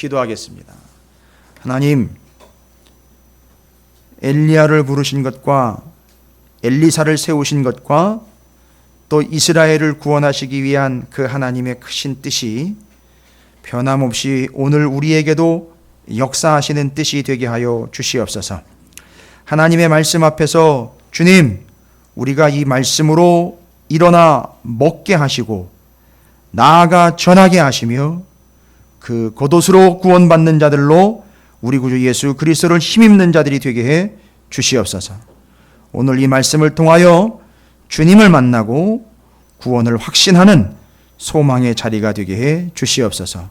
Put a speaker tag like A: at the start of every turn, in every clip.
A: 기도하겠습니다. 하나님, 엘리야를 부르신 것과 엘리사를 세우신 것과 또 이스라엘을 구원하시기 위한 그 하나님의 크신 뜻이 변함없이 오늘 우리에게도 역사하시는 뜻이 되게 하여 주시옵소서. 하나님의 말씀 앞에서 주님, 우리가 이 말씀으로 일어나 먹게 하시고 나아가 전하게 하시며 그 겉옷으로 구원받는 자들로 우리 구주 예수 그리스도를 힘입는 자들이 되게 해 주시옵소서. 오늘 이 말씀을 통하여 주님을 만나고 구원을 확신하는 소망의 자리가 되게 해 주시옵소서.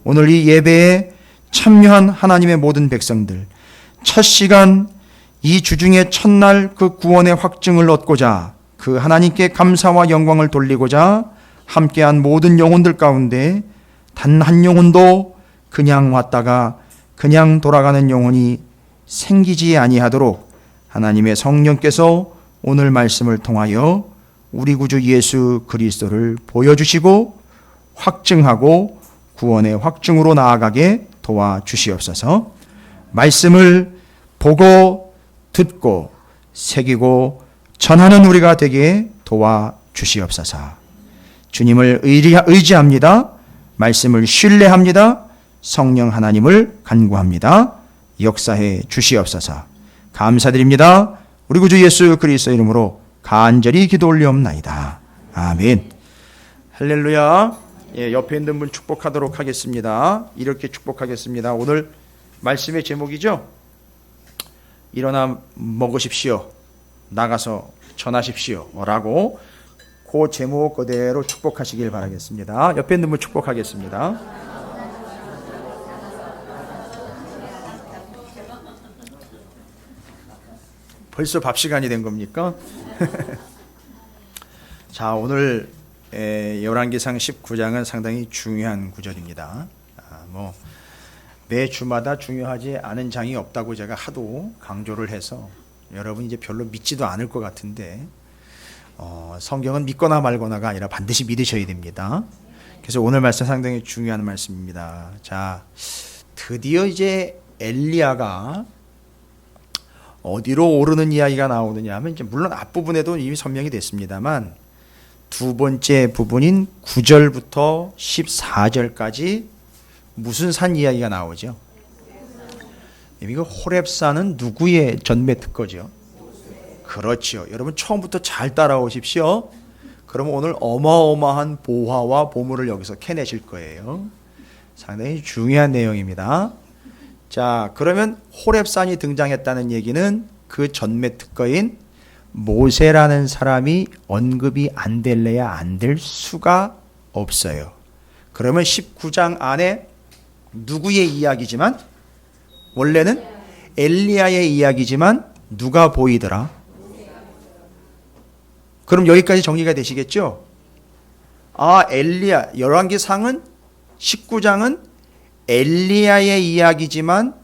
A: 오늘 이 예배에 참여한 하나님의 모든 백성들, 첫 시간 이 주중의 첫날 그 구원의 확증을 얻고자 그 하나님께 감사와 영광을 돌리고자 함께한 모든 영혼들 가운데 단 한 영혼도 그냥 왔다가 그냥 돌아가는 영혼이 생기지 아니하도록 하나님의 성령께서 오늘 말씀을 통하여 우리 구주 예수 그리스도를 보여주시고 확증하고 구원의 확증으로 나아가게 도와주시옵소서. 말씀을 보고 듣고 새기고 전하는 우리가 되게 도와주시옵소서. 주님을 의지합니다. 말씀을 신뢰합니다. 성령 하나님을 간구합니다. 역사해 주시옵소서. 감사드립니다. 우리 구주 예수 그리스도 이름으로 간절히 기도 올리옵나이다. 아멘. 할렐루야. 옆에 있는 분 축복하도록 하겠습니다. 이렇게 축복하겠습니다. 오늘 말씀의 제목이죠. 일어나 먹으십시오. 나가서 전하십시오. 라고 그 제목 그대로 축복하시길 바라겠습니다. 옆에 있는 분 축복하겠습니다. 벌써 밥 시간이 된 겁니까? 자, 오늘 열왕기상 19장은 상당히 중요한 구절입니다. 매 주마다 중요하지 않은 장이 없다고 제가 하도 강조를 해서 여러분 이제 별로 믿지도 않을 것 같은데 성경은 믿거나 말거나가 아니라 반드시 믿으셔야 됩니다. 그래서 오늘 말씀 상당히 중요한 말씀입니다. 자, 드디어 이제 엘리야가 어디로 오르는 이야기가 나오느냐 하면 이제 물론 앞부분에도 이미 설명이 됐습니다만 두 번째 부분인 9절부터 14절까지 무슨 산 이야기가 나오죠? 이거 호렙산은 누구의 전매 특허죠? 그렇죠. 여러분 처음부터 잘 따라오십시오. 그러면 오늘 어마어마한 보화와 보물을 여기서 캐내실 거예요. 상당히 중요한 내용입니다. 자, 그러면 호렙산이 등장했다는 얘기는 그 전매 특허인 모세라는 사람이 언급이 안 될래야 안 될 수가 없어요. 그러면 19장 안에 누구의 이야기지만 원래는 엘리야의 이야기지만 누가 보이더라? 그럼 여기까지 정리가 되시겠죠? 아, 엘리야, 열왕기상은 19장은 엘리야의 이야기지만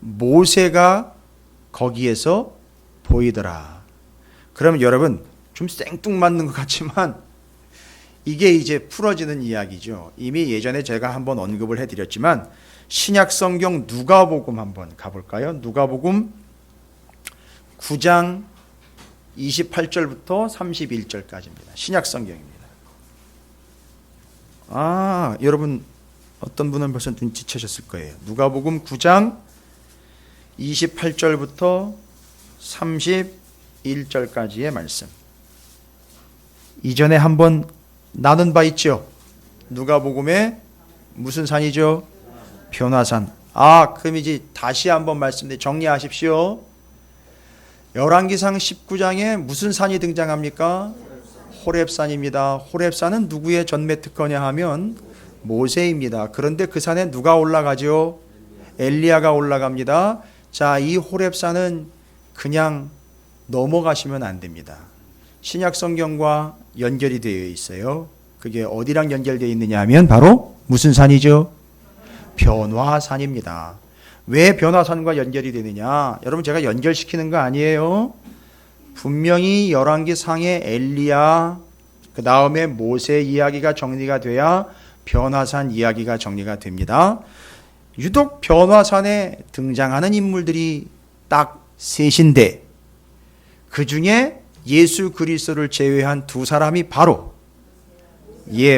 A: 모세가 거기에서 보이더라. 그러면 여러분 좀 생뚱맞는 것 같지만 이게 이제 풀어지는 이야기죠. 이미 예전에 제가 한번 언급을 해드렸지만 신약성경 누가복음 한번 가볼까요? 누가복음 9장 28절부터 31절까지입니다. 신약성경입니다. 아, 여러분 어떤 분은 벌써 눈치채셨을 거예요. 누가복음 9장 28절부터 31절까지의 말씀. 이전에 한번 나눈 바 있죠. 누가복음의 무슨 산이죠? 변화산. 아, 그럼 이제 다시 한번 말씀드려 정리하십시오. 열왕기상 19장에 무슨 산이 등장합니까? 호렙산입니다. 호렙산은 누구의 전매 특허냐 하면 모세입니다. 그런데 그 산에 누가 올라가죠? 엘리야가 올라갑니다. 자, 이 호렙산은 그냥 넘어가시면 안 됩니다. 신약성경과 연결이 되어 있어요. 그게 어디랑 연결되어 있느냐 하면 바로 무슨 산이죠? 변화산입니다. 왜 변화산과 연결이 되느냐? 여러분 제가 연결시키는 거 아니에요. 분명히 열왕기상의 엘리야 그 다음에 모세 이야기가 정리가 돼야 변화산 이야기가 정리가 됩니다. 유독 변화산에 등장하는 인물들이 딱 셋인데 그 중에 예수 그리스도를 제외한 두 사람이 바로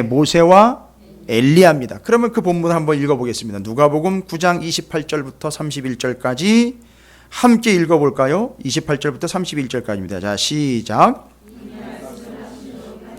A: 모세와 엘리야입니다. 그러면 그 본문 한번 읽어보겠습니다. 누가복음 9장 28절부터 31절까지 함께 읽어볼까요? 28절부터 31절까지입니다. 자, 시작.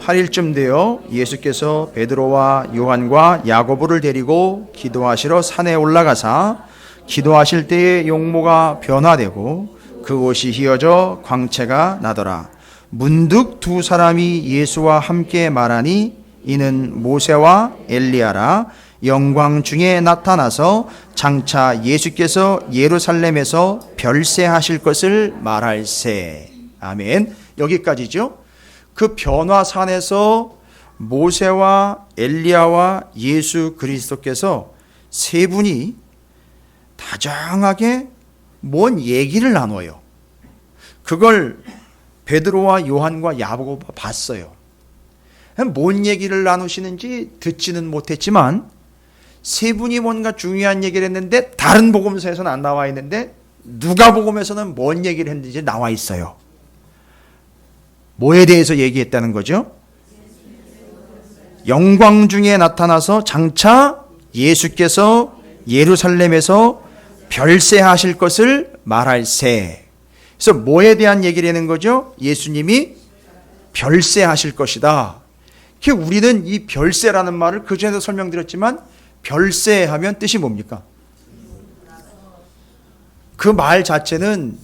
A: 8일쯤 되어 예수께서 베드로와 요한과 야고보를 데리고 기도하시러 산에 올라가사 기도하실 때에 용모가 변화되고 그 옷이 휘어져 광채가 나더라. 문득 두 사람이 예수와 함께 말하니 이는 모세와 엘리야라. 영광 중에 나타나서 장차 예수께서 예루살렘에서 별세하실 것을 말할세. 아멘. 여기까지죠. 그 변화산에서 모세와 엘리야와 예수 그리스도께서 세 분이 다정하게 뭔 얘기를 나눠요. 그걸 베드로와 요한과 야고보가 봤어요. 뭔 얘기를 나누시는지 듣지는 못했지만 세 분이 뭔가 중요한 얘기를 했는데 다른 복음서에서는 안 나와 있는데 누가복음에서는 뭔 얘기를 했는지 나와 있어요. 뭐에 대해서 얘기했다는 거죠? 영광 중에 나타나서 장차 예수께서 예루살렘에서 별세하실 것을 말할세. 그래서 뭐에 대한 얘기를 하는 거죠? 예수님이 별세하실 것이다. 우리는 이 별세라는 말을 그전에도 설명드렸지만 별세하면 뜻이 뭡니까? 그 말 자체는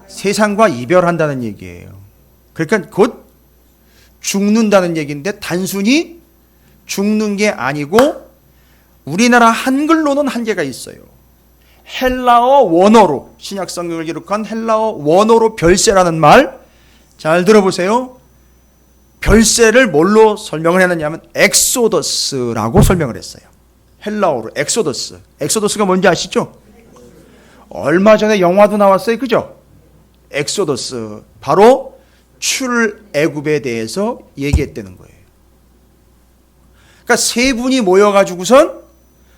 A: 세상과 이별한다는 얘기예요. 그러니까 곧 죽는다는 얘기인데 단순히 죽는 게 아니고 우리나라 한글로는 한계가 있어요. 헬라어 원어로 신약 성경을 기록한 헬라어 원어로 별세라는 말 잘 들어보세요. 별세를 뭘로 설명을 했느냐면 엑소더스라고 설명을 했어요. 헬라어로 엑소더스. 엑소더스가 뭔지 아시죠? 얼마 전에 영화도 나왔어요. 그죠? 엑소더스. 바로 출애굽에 대해서 얘기했다는 거예요. 그러니까 세 분이 모여가지고선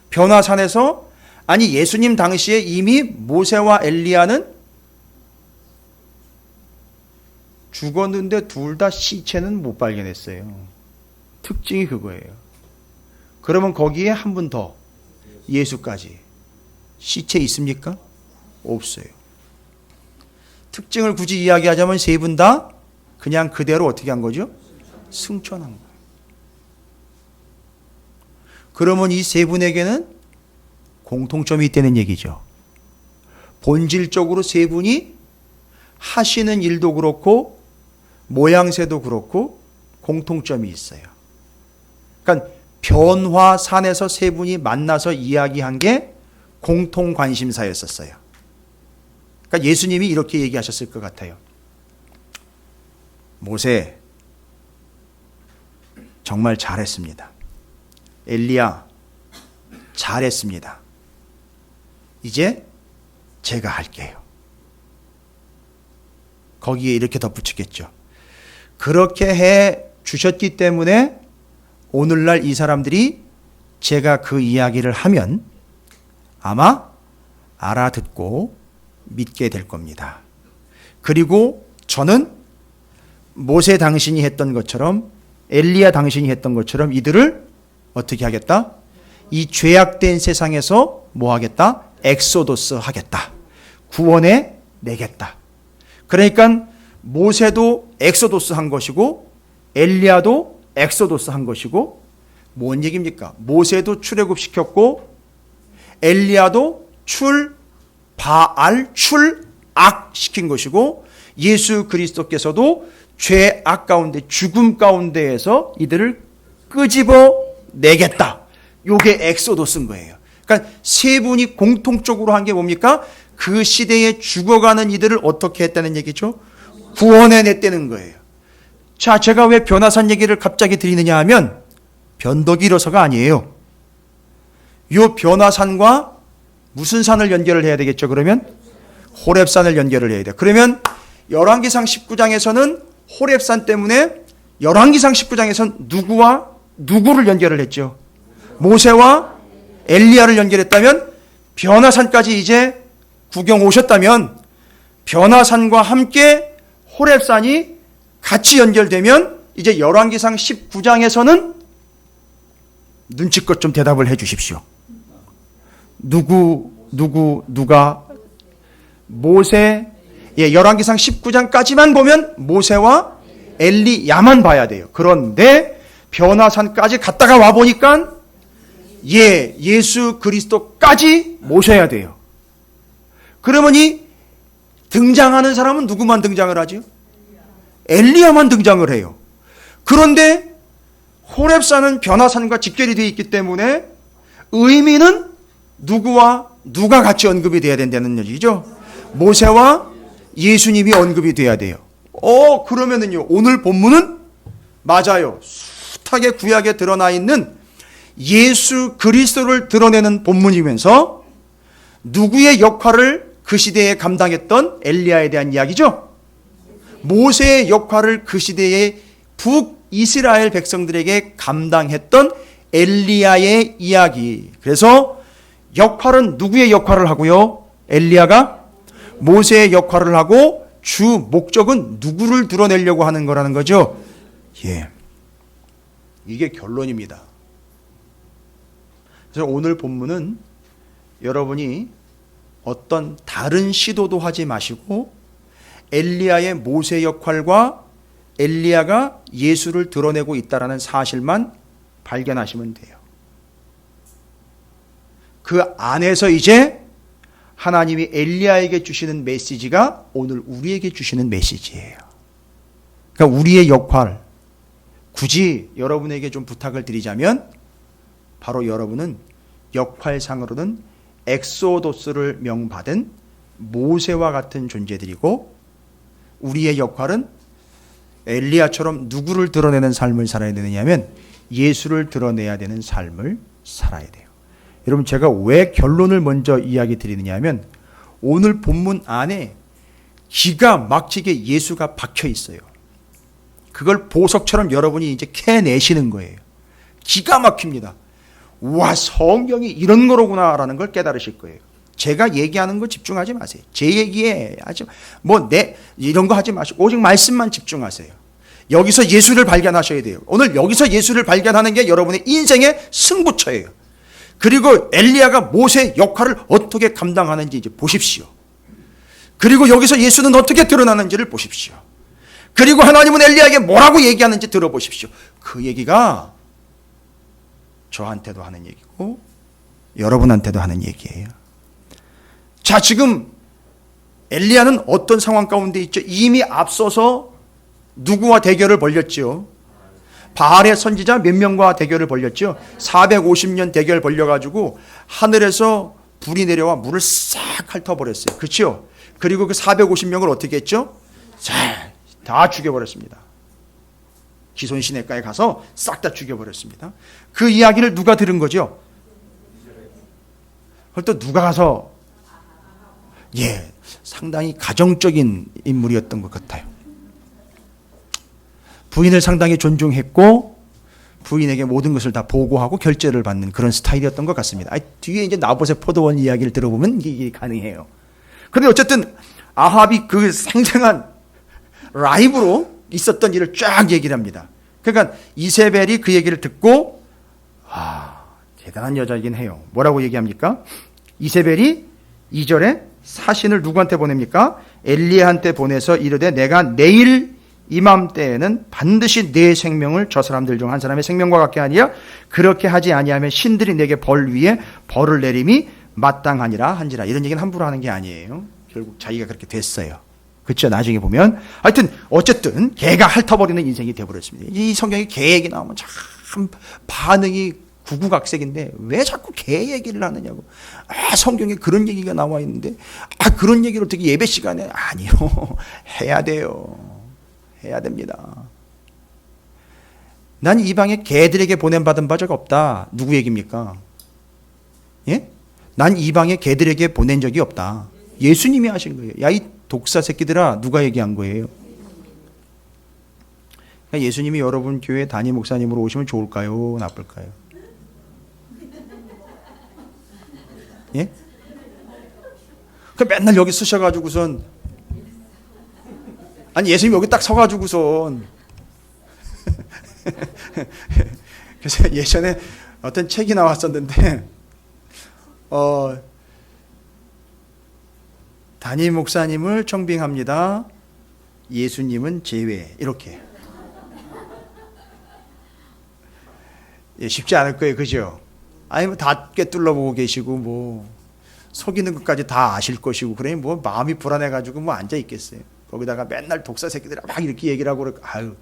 A: 변화산에서 아니 예수님 당시에 이미 모세와 엘리야는 죽었는데 둘 다 시체는 못 발견했어요. 특징이 그거예요. 그러면 거기에 한 분 더 예수까지 시체 있습니까? 없어요. 특징을 굳이 이야기하자면 세 분 다 그냥 그대로 어떻게 한 거죠? 승천한 거예요. 그러면 이 세 분에게는 공통점이 있다는 얘기죠. 본질적으로 세 분이 하시는 일도 그렇고 모양새도 그렇고 공통점이 있어요. 그러니까 변화산에서 세 분이 만나서 이야기한 게 공통 관심사였었어요. 그러니까 예수님이 이렇게 얘기하셨을 것 같아요. 모세 정말 잘했습니다. 엘리야 잘했습니다. 이제 제가 할게요. 거기에 이렇게 덧붙이겠죠. 그렇게 해 주셨기 때문에 오늘날 이 사람들이 제가 그 이야기를 하면 아마 알아듣고 믿게 될 겁니다. 그리고 저는 모세 당신이 했던 것처럼 엘리야 당신이 했던 것처럼 이들을 어떻게 하겠다? 이 죄악된 세상에서 뭐 하겠다? 엑소도스 하겠다. 구원해 내겠다. 그러니까 모세도 엑소도스 한 것이고 엘리야도 엑소도스 한 것이고 뭔 얘기입니까? 모세도 출애굽시켰고 엘리야도 출바알 출악 시킨 것이고 예수 그리스도께서도 죄악 가운데 죽음 가운데에서 이들을 끄집어 내겠다. 요게 엑소도스인 거예요. 그러니까 세 분이 공통적으로 한 게 뭡니까? 그 시대에 죽어가는 이들을 어떻게 했다는 얘기죠? 구원해냈다는 거예요. 자, 제가 왜 변화산 얘기를 갑자기 드리느냐 하면 변덕이로서가 아니에요. 요 변화산과 무슨 산을 연결을 해야 되겠죠? 그러면 호렙산을 연결을 해야 돼요. 그러면 열왕기상 19장에서는 호렙산 때문에 열왕기상 19장에서는 누구와 누구를 연결을 했죠? 모세와 엘리야를 연결했다면 변화산까지 이제 구경 오셨다면 변화산과 함께 호렙산이 같이 연결되면 이제 열왕기상 19장에서는 눈치껏 좀 대답을 해 주십시오. 누가 모세, 열왕기상 19장까지만 보면 모세와 엘리야만 봐야 돼요. 그런데 변화산까지 갔다가 와 보니까 예수 그리스도까지 모셔야 돼요. 그러면 이 등장하는 사람은 누구만 등장을 하죠? 엘리야만 등장을 해요. 그런데 호렙산은 변화산과 직결이 되어 있기 때문에 의미는 누구와 누가 같이 언급이 돼야 된다는 얘기죠. 모세와 예수님이 언급이 돼야 돼요. 그러면은요, 오늘 본문은 맞아요. 숱하게 구약에 드러나 있는 예수 그리스도를 드러내는 본문이면서 누구의 역할을 그 시대에 감당했던 엘리야에 대한 이야기죠. 모세의 역할을 그 시대의 북이스라엘 백성들에게 감당했던 엘리야의 이야기. 그래서 역할은 누구의 역할을 하고요? 엘리야가 모세의 역할을 하고 주 목적은 누구를 드러내려고 하는 거라는 거죠. 이게 결론입니다. 그래서 오늘 본문은 여러분이 어떤 다른 시도도 하지 마시고 엘리야의 모세 역할과 엘리야가 예수를 드러내고 있다는 사실만 발견하시면 돼요. 그 안에서 이제 하나님이 엘리야에게 주시는 메시지가 오늘 우리에게 주시는 메시지예요. 그러니까 우리의 역할, 굳이 여러분에게 좀 부탁을 드리자면 바로 여러분은 역할상으로는 엑소도스를 명받은 모세와 같은 존재들이고 우리의 역할은 엘리야처럼 누구를 드러내는 삶을 살아야 되느냐면 예수를 드러내야 되는 삶을 살아야 돼요. 여러분, 제가 왜 결론을 먼저 이야기 드리느냐 하면 오늘 본문 안에 기가 막히게 예수가 박혀 있어요. 그걸 보석처럼 여러분이 이제 캐내시는 거예요. 기가 막힙니다. 와, 성경이 이런 거로구나라는 걸 깨달으실 거예요. 제가 얘기하는 거 집중하지 마세요. 제 얘기에 하지 이런 거 하지 마시고 오직 말씀만 집중하세요. 여기서 예수를 발견하셔야 돼요. 오늘 여기서 예수를 발견하는 게 여러분의 인생의 승부처예요. 그리고 엘리야가 모세의 역할을 어떻게 감당하는지 이제 보십시오. 그리고 여기서 예수는 어떻게 드러나는지를 보십시오. 그리고 하나님은 엘리야에게 뭐라고 얘기하는지 들어보십시오. 그 얘기가 저한테도 하는 얘기고 여러분한테도 하는 얘기예요. 자, 지금 엘리야는 어떤 상황 가운데 있죠? 이미 앞서서 누구와 대결을 벌였죠? 바알의 선지자 몇 명과 대결을 벌였죠? 450년 대결 벌려가지고 하늘에서 불이 내려와 물을 싹 핥아버렸어요. 그렇죠? 그리고 그 450명을 어떻게 했죠? 다 죽여버렸습니다. 기손 시내가에 가서 싹 다 죽여버렸습니다. 그 이야기를 누가 들은 거죠? 그걸 또 누가 가서 상당히 가정적인 인물이었던 것 같아요. 부인을 상당히 존중했고 부인에게 모든 것을 다 보고하고 결제를 받는 그런 스타일이었던 것 같습니다. 뒤에 이제 나봇의 포도원 이야기를 들어보면 이게 가능해요. 그런데 어쨌든 아합이 그 생생한 라이브로 있었던 일을 쫙 얘기를 합니다. 그러니까 이세벨이 그 얘기를 듣고 대단한 여자이긴 해요. 뭐라고 얘기합니까? 이세벨이 2절에 사신을 누구한테 보냅니까? 엘리야한테 보내서 이르되 내가 내일 이맘때에는 반드시 내 생명을 저 사람들 중 한 사람의 생명과 같게 하니라. 그렇게 하지 아니하면 신들이 내게 벌 위에 벌을 내림이 마땅하니라 한지라. 이런 얘기는 함부로 하는 게 아니에요. 결국 자기가 그렇게 됐어요. 그렇죠? 나중에 보면 하여튼 어쨌든 개가 핥아버리는 인생이 되어버렸습니다. 이 성경에 개 얘기 나오면 참 반응이 구구각색인데 왜 자꾸 개 얘기를 하느냐고. 성경에 그런 얘기가 나와 있는데 그런 얘기를 어떻게 예배 시간에 아니요. 해야 돼요. 해야 됩니다. 난 이방의 개들에게 보냄받은 바 적 없다. 누구 얘기입니까? 난 이방의 개들에게 보낸 적이 없다. 예수님이 하신 거예요. 야, 이 독사 새끼들아, 누가 얘기한 거예요? 그러니까 예수님이 여러분 교회 담임 목사님으로 오시면 좋을까요? 나쁠까요? 예? 그 맨날 여기 쓰셔가지고선 아니 예수님 여기 딱 서가지고선 그래서 예전에 어떤 책이 나왔었는데 담임 목사님을 청빙합니다. 예수님은 제외. 이렇게. 예, 쉽지 않을 거예요. 그죠? 아니 뭐 다 꿰뚫러보고 계시고 뭐 속이는 것까지 다 아실 것이고 그러니 뭐 마음이 불안해가지고 뭐 앉아 있겠어요. 거기다가 맨날 독사 새끼들이 막 이렇게 얘기를 하고 그러고 아유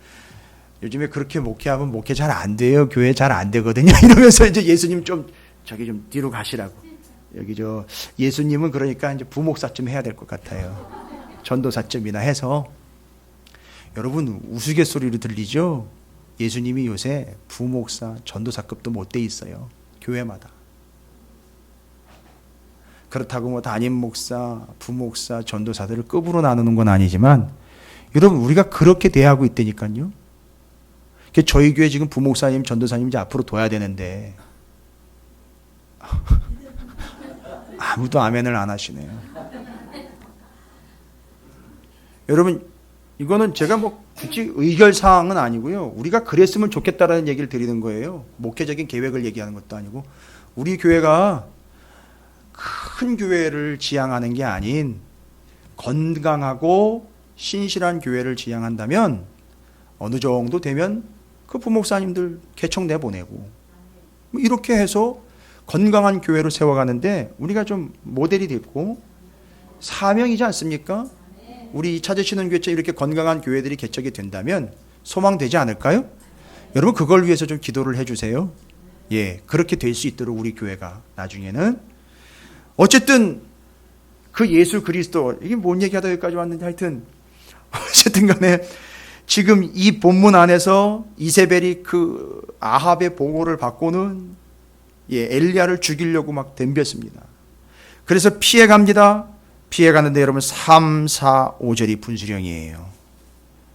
A: 요즘에 그렇게 목회하면 목회 잘 안 돼요. 교회 잘 안 되거든요. 이러면서 이제 예수님 좀 저기 좀 뒤로 가시라고. 여기 저 예수님은 그러니까 이제 부목사쯤 해야 될 것 같아요. 전도사쯤이나 해서. 여러분 우스갯소리로 들리죠? 예수님이 요새 부목사, 전도사급도 못 돼 있어요. 교회마다. 그렇다고 뭐 담임 목사, 부목사, 전도사들을 급으로 나누는 건 아니지만 여러분 우리가 그렇게 대하고 있다니까요. 저희 교회 지금 부목사님, 전도사님 이제 앞으로 둬야 되는데 아무도 아멘을 안 하시네요. 여러분 이거는 제가 뭐 굳이 의결사항은 아니고요. 우리가 그랬으면 좋겠다라는 얘기를 드리는 거예요. 목회적인 계획을 얘기하는 것도 아니고 우리 교회가 큰 교회를 지향하는 게 아닌 건강하고 신실한 교회를 지향한다면 어느 정도 되면 그 부목사님들 개청 내보내고 이렇게 해서 건강한 교회로 세워가는데 우리가 좀 모델이 됐고 사명이지 않습니까? 우리 찾으시는 교회처럼 이렇게 건강한 교회들이 개척이 된다면 소망되지 않을까요? 여러분 그걸 위해서 좀 기도를 해주세요. 예, 그렇게 될 수 있도록 우리 교회가 나중에는 어쨌든 그 예수 그리스도 이게 뭔 얘기하다 여기까지 왔는지 하여튼 어쨌든 간에 지금 이 본문 안에서 이세벨이 그 아합의 보고를 받고는 엘리야를 죽이려고 막 덤볐습니다. 그래서 피해갑니다. 피해가는데 여러분 3, 4, 5절이 분수령이에요.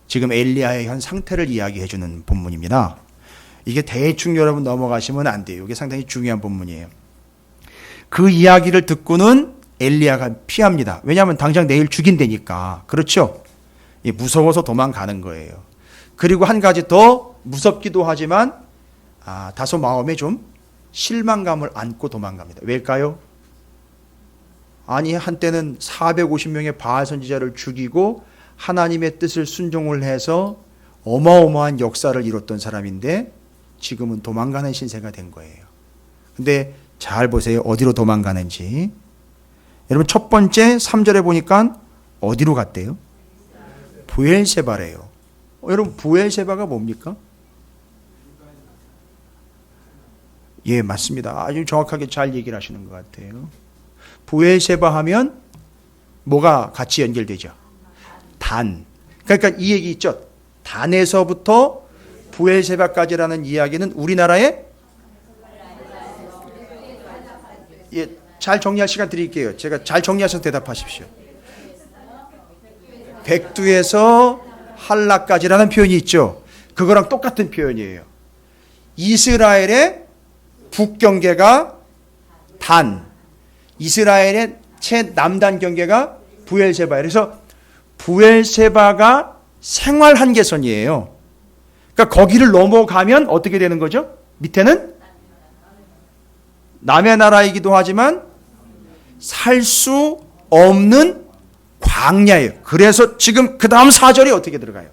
A: 지금 엘리야의 현 상태를 이야기해주는 본문입니다. 이게 대충 여러분 넘어가시면 안 돼요. 이게 상당히 중요한 본문이에요. 그 이야기를 듣고는 엘리야가 피합니다. 왜냐하면 당장 내일 죽인다니까. 그렇죠? 무서워서 도망가는 거예요. 그리고 한 가지 더 무섭기도 하지만 다소 마음에 좀 실망감을 안고 도망갑니다. 왜일까요? 아니 한때는 450명의 바알 선지자를 죽이고 하나님의 뜻을 순종을 해서 어마어마한 역사를 이뤘던 사람인데 지금은 도망가는 신세가 된 거예요. 근데 잘 보세요. 어디로 도망가는지. 여러분 첫 번째 3절에 보니까 어디로 갔대요? 브엘세바래요. 여러분 브엘세바가 뭡니까? 예, 맞습니다. 아주 정확하게 잘 얘기를 하시는 것 같아요. 브엘세바 하면 뭐가 같이 연결되죠? 단. 그러니까 이 얘기 있죠. 단에서부터 브엘세바까지라는 이야기는 우리나라에 잘 정리할 시간 드릴게요. 제가 잘 정리하셔서 대답하십시오. 백두에서 할라까지라는 표현이 있죠. 그거랑 똑같은 표현이에요. 이스라엘의 북경계가 단, 이스라엘의 최남단 경계가 브엘세바예요. 그래서 브엘세바가 생활 한계선이에요. 그러니까 거기를 넘어가면 어떻게 되는 거죠? 밑에는 남의 나라이기도 하지만 살 수 없는 광야예요. 그래서 지금 그 다음 4절이 어떻게 들어가요?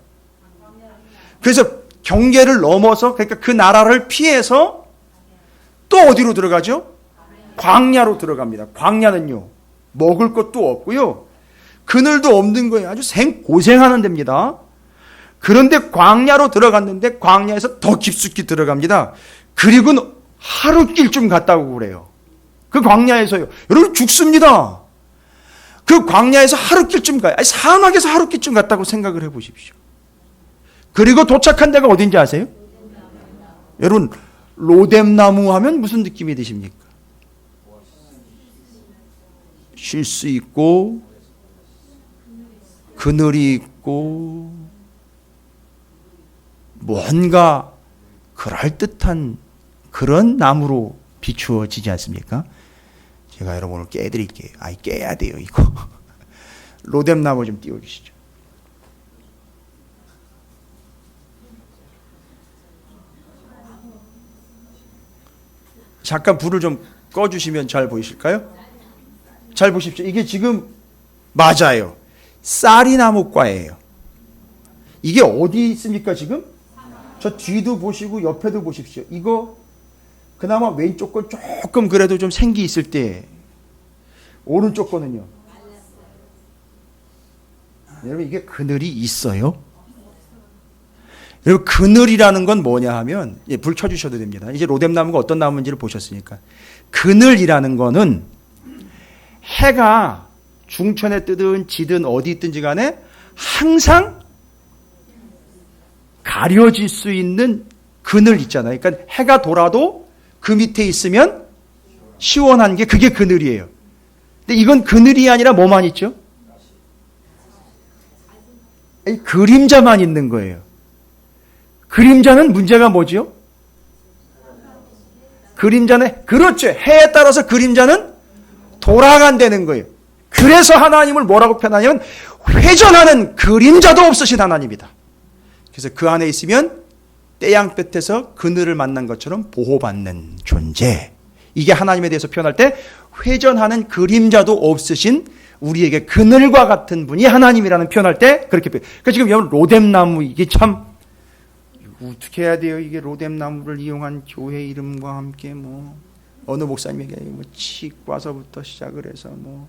A: 그래서 경계를 넘어서 그러니까 그 나라를 피해서 또 어디로 들어가죠? 광야로 들어갑니다. 광야는요 먹을 것도 없고요 그늘도 없는 거예요. 아주 생고생하는 데입니다. 그런데 광야로 들어갔는데 광야에서 더 깊숙이 들어갑니다. 그리고 하루길쯤 갔다고 그래요. 그 광야에서요. 여러분 죽습니다. 그 광야에서 하루길쯤 가요. 아니, 사막에서 하루길쯤 갔다고 생각을 해보십시오. 그리고 도착한 데가 어딘지 아세요? 여러분 로뎀나무 하면 무슨 느낌이 드십니까? 쉴 수 있고 그늘이 있고 뭔가 그럴듯한 그런 나무로 비추어지지 않습니까? 제가 여러분을 깨드릴게요. 깨야 돼요, 이거. 로뎀나무 좀 띄워주시죠. 잠깐 불을 좀 꺼주시면 잘 보이실까요? 잘 보십시오. 이게 지금 맞아요. 쌀이나무과예요. 이게 어디 있습니까, 지금? 저 뒤도 보시고 옆에도 보십시오. 이거 그나마 왼쪽 건 조금 그래도 좀 생기 있을 때, 오른쪽 거는요. 여러분, 이게 그늘이 있어요? 여러분, 그늘이라는 건 뭐냐 하면, 불 켜주셔도 됩니다. 이제 로뎀나무가 어떤 나무인지를 보셨으니까. 그늘이라는 거는 해가 중천에 뜨든 지든 어디 있든지 간에 항상 가려질 수 있는 그늘 있잖아요. 그러니까 해가 돌아도 그 밑에 있으면 시원한 게 그게 그늘이에요. 근데 이건 그늘이 아니라 뭐만 있죠? 그림자만 있는 거예요. 그림자는 문제가 뭐죠? 그림자는, 그렇죠. 해에 따라서 그림자는 돌아간다는 거예요. 그래서 하나님을 뭐라고 표현하냐면 회전하는 그림자도 없으신 하나님이다. 그래서 그 안에 있으면 태양볕에서 그늘을 만난 것처럼 보호받는 존재. 이게 하나님에 대해서 표현할 때 회전하는 그림자도 없으신 우리에게 그늘과 같은 분이 하나님이라는 표현할 때 그렇게 표현. 그러니까 지금 여러분 로뎀나무 이게 참 어떻게 해야 돼요? 이게 로뎀나무를 이용한 교회 이름과 함께 뭐 어느 목사님에게 뭐 치과서부터 시작을 해서 뭐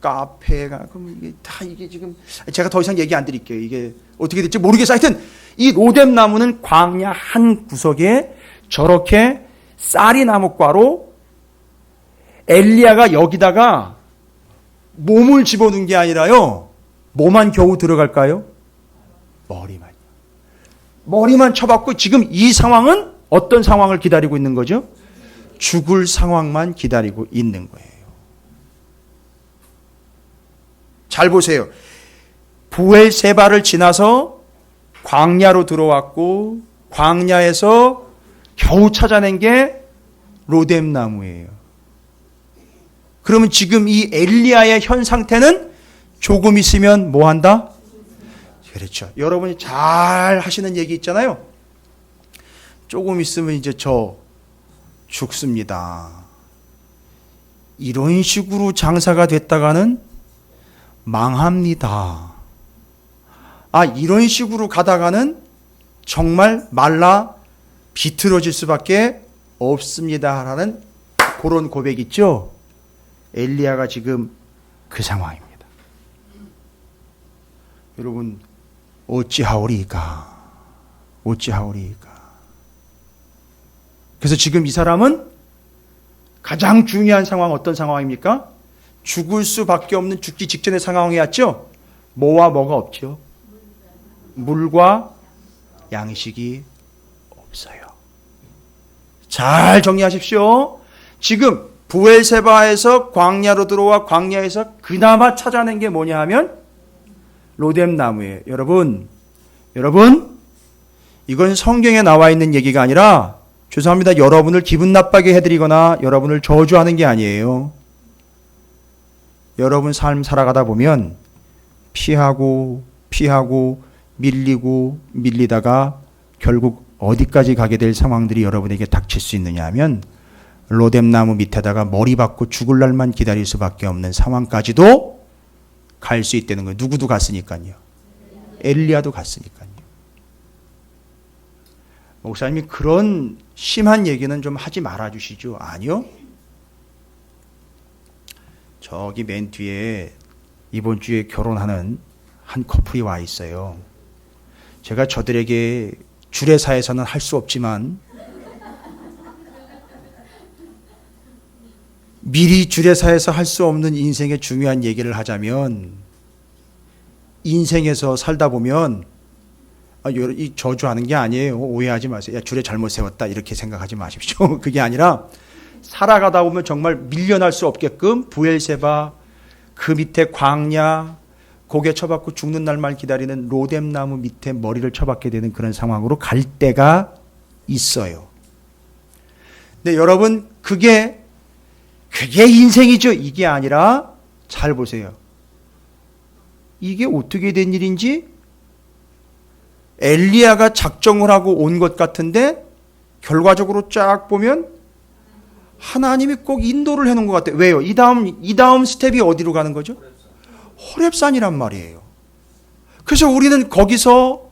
A: 카페가 그럼 이게 다 이게 지금 제가 더 이상 얘기 안 드릴게요. 이게 어떻게 될지 모르겠어요. 하여튼 이 로뎀나무는 광야 한 구석에 저렇게 쌀이나무과로 엘리야가 여기다가 몸을 집어넣은 게 아니라요. 뭐만 겨우 들어갈까요? 머리만 쳐박고 지금 이 상황은 어떤 상황을 기다리고 있는 거죠? 죽을 상황만 기다리고 있는 거예요. 잘 보세요. 부엘세바를 지나서 광야로 들어왔고 광야에서 겨우 찾아낸 게 로뎀나무예요. 그러면 지금 이 엘리야의 현 상태는 조금 있으면 뭐 한다? 그렇죠. 여러분이 잘 하시는 얘기 있잖아요. 조금 있으면 이제 저 죽습니다. 이런 식으로 장사가 됐다가는 망합니다. 이런 식으로 가다가는 정말 말라 비틀어질 수밖에 없습니다라는 그런 고백 있죠. 엘리야가 지금 그 상황입니다. 여러분 어찌하오리까? 그래서 지금 이 사람은 가장 중요한 상황 어떤 상황입니까? 죽을 수밖에 없는 죽기 직전의 상황이 왔죠. 뭐와 뭐가 없죠? 물과 양식이 없어요. 잘 정리하십시오. 지금 부엘세바에서 광야로 들어와 광야에서 그나마 찾아낸 게 뭐냐 하면 로뎀나무예요. 여러분 이건 성경에 나와 있는 얘기가 아니라 죄송합니다. 여러분을 기분 나쁘게 해드리거나 여러분을 저주하는 게 아니에요. 여러분 삶 살아가다 보면 피하고 밀리다가 결국 어디까지 가게 될 상황들이 여러분에게 닥칠 수 있느냐 하면 로뎀나무 밑에다가 머리 박고 죽을 날만 기다릴 수밖에 없는 상황까지도 갈 수 있다는 거예요. 누구도 갔으니까요. 엘리야도 갔으니까요. 목사님이 그런 심한 얘기는 좀 하지 말아 주시죠. 아니요. 저기 맨 뒤에 이번 주에 결혼하는 한 커플이 와 있어요. 제가 저들에게 주례사에서는 할 수 없지만 미리 주례사에서 할 수 없는 인생의 중요한 얘기를 하자면 인생에서 살다 보면 이 저주하는 게 아니에요. 오해하지 마세요. 야, 주례 잘못 세웠다 이렇게 생각하지 마십시오. 그게 아니라 살아가다 보면 정말 밀려날 수 없게끔 부엘세바 그 밑에 광야 고개 쳐박고 죽는 날만 기다리는 로뎀나무 밑에 머리를 쳐박게 되는 그런 상황으로 갈 때가 있어요. 근데 여러분 그게 그게 인생이죠. 이게 아니라 잘 보세요. 이게 어떻게 된 일인지 엘리야가 작정을 하고 온 것 같은데 결과적으로 쫙 보면 하나님이 꼭 인도를 해놓은 것 같아요. 왜요? 이 다음 스텝이 어디로 가는 거죠? 호렙산이란 말이에요. 그래서 우리는 거기서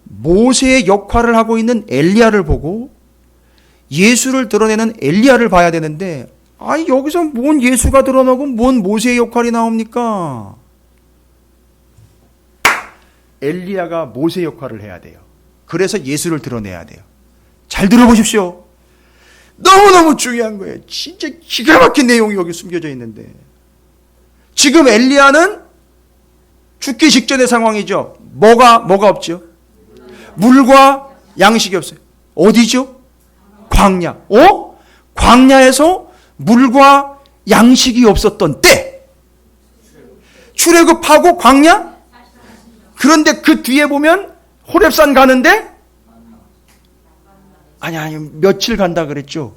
A: 모세의 역할을 하고 있는 엘리야를 보고 예수를 드러내는 엘리야를 봐야 되는데, 아니 여기서 뭔 예수가 드러나고 뭔 모세의 역할이 나옵니까? 엘리야가 모세 역할을 해야 돼요. 그래서 예수를 드러내야 돼요. 잘 들어보십시오. 너무너무 중요한 거예요. 진짜 기가 막힌 내용이 여기 숨겨져 있는데, 지금 엘리야는 죽기 직전의 상황이죠. 뭐가 없죠? 물과 양식이 없어요. 어디죠? 광야. 광야에서 물과 양식이 없었던 때. 출애굽하고 광야? 그런데 그 뒤에 보면 호렙산 가는데, 아니 며칠 간다 그랬죠?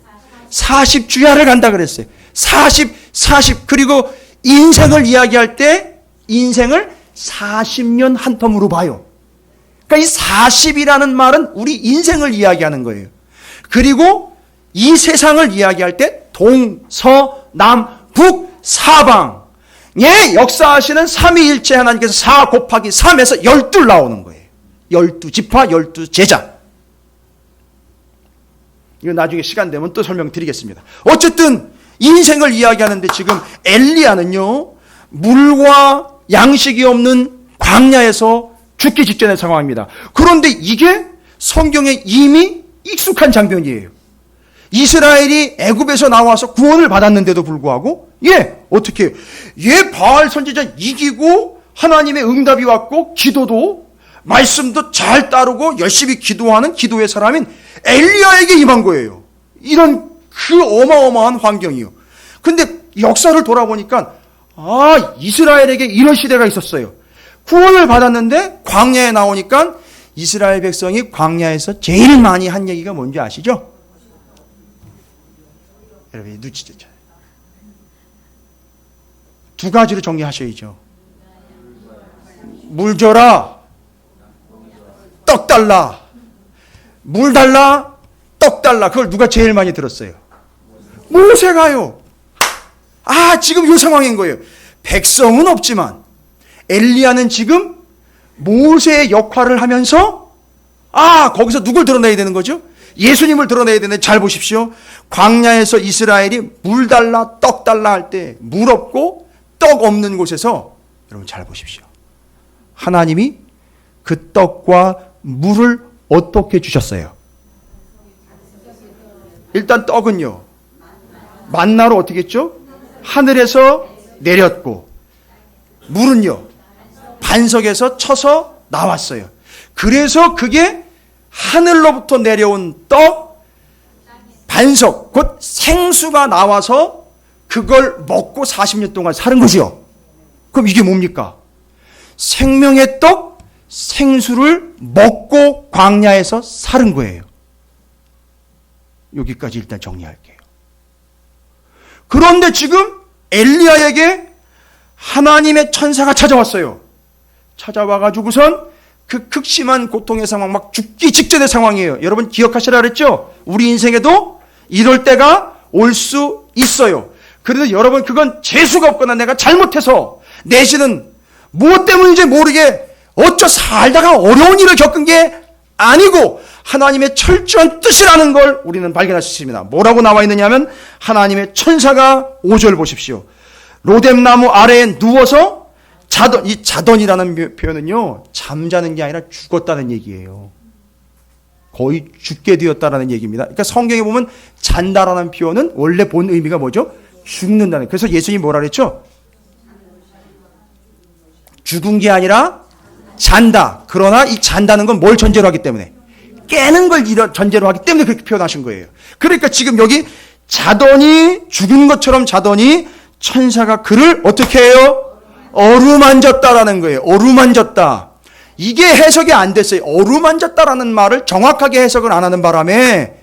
A: 40주야를 간다 그랬어요. 40 그리고 인생을 이야기할 때 인생을 40년 한 텀으로 봐요. 그러니까 이 40이라는 말은 우리 인생을 이야기하는 거예요. 그리고 이 세상을 이야기할 때 동서남북 사방에 역사하시는 삼위일체 하나님께서 4 곱하기 3에서 12 나오는 거예요. 12지파 12제자. 이거 나중에 시간 되면 또 설명드리겠습니다. 어쨌든 인생을 이야기하는데 지금 엘리야는요, 물과 양식이 없는 광야에서 죽기 직전의 상황입니다. 그런데 이게 성경에 이미 익숙한 장면이에요. 이스라엘이 애굽에서 나와서 구원을 받았는데도 불구하고 어떻게 해요? 바알 선지자 이기고 하나님의 응답이 왔고 기도도 말씀도 잘 따르고 열심히 기도하는 기도의 사람인 엘리야에게 임한 거예요. 이런 그 어마어마한 환경이요. 근데 역사를 돌아보니까 이스라엘에게 이런 시대가 있었어요. 구원을 받았는데 광야에 나오니까 이스라엘 백성이 광야에서 제일 많이 한 얘기가 뭔지 아시죠? 여러분 눈치챘잖아요. 두 가지로 정리하셔야죠. 물 줘라, 떡 달라. 물 달라, 떡 달라. 그걸 누가 제일 많이 들었어요? 모세가요. 지금 이 상황인 거예요. 백성은 없지만 엘리야는 지금 모세의 역할을 하면서 거기서 누굴 드러내야 되는 거죠? 예수님을 드러내야 되는데 잘 보십시오. 광야에서 이스라엘이 물 달라, 떡 달라 할 때 물 없고 떡 없는 곳에서 여러분 잘 보십시오. 하나님이 그 떡과 물을 어떻게 주셨어요? 일단 떡은요, 만나로 어떻게 했죠? 하늘에서 내렸고, 물은요, 반석에서 쳐서 나왔어요. 그래서 그게 하늘로부터 내려온 떡, 반석, 곧 생수가 나와서 그걸 먹고 40년 동안 사는 거죠. 그럼 이게 뭡니까? 생명의 떡, 생수를 먹고 광야에서 사는 거예요. 여기까지 일단 정리할게요. 그런데 지금 엘리야에게 하나님의 천사가 찾아왔어요. 찾아와가지고선 그 극심한 고통의 상황, 막 죽기 직전의 상황이에요. 여러분 기억하시라 그랬죠? 우리 인생에도 이럴 때가 올 수 있어요. 그래도 여러분 그건 재수가 없거나 내가 잘못해서 내지는 무엇 때문인지 모르게 어쩌 살다가 어려운 일을 겪은 게 아니고 하나님의 철저한 뜻이라는 걸 우리는 발견할 수 있습니다. 뭐라고 나와 있느냐 하면 하나님의 천사가 5절 보십시오. 로뎀나무 아래에 누워서 이 자던이라는 표현은요, 잠자는 게 아니라 죽었다는 얘기예요. 거의 죽게 되었다라는 얘기입니다. 그러니까 성경에 보면 잔다라는 표현은 원래 본 의미가 뭐죠? 죽는다는. 그래서 예수님이 뭐라 그랬죠? 죽은 게 아니라 잔다. 그러나 이 잔다는 건 뭘 전제로 하기 때문에? 깨는 걸 전제로 하기 때문에 그렇게 표현하신 거예요. 그러니까 지금 여기 자더니, 죽은 것처럼 자더니 천사가 그를 어떻게 해요? 어루만졌다라는 거예요. 어루만졌다. 이게 해석이 안 됐어요. 어루만졌다라는 말을 정확하게 해석을 안 하는 바람에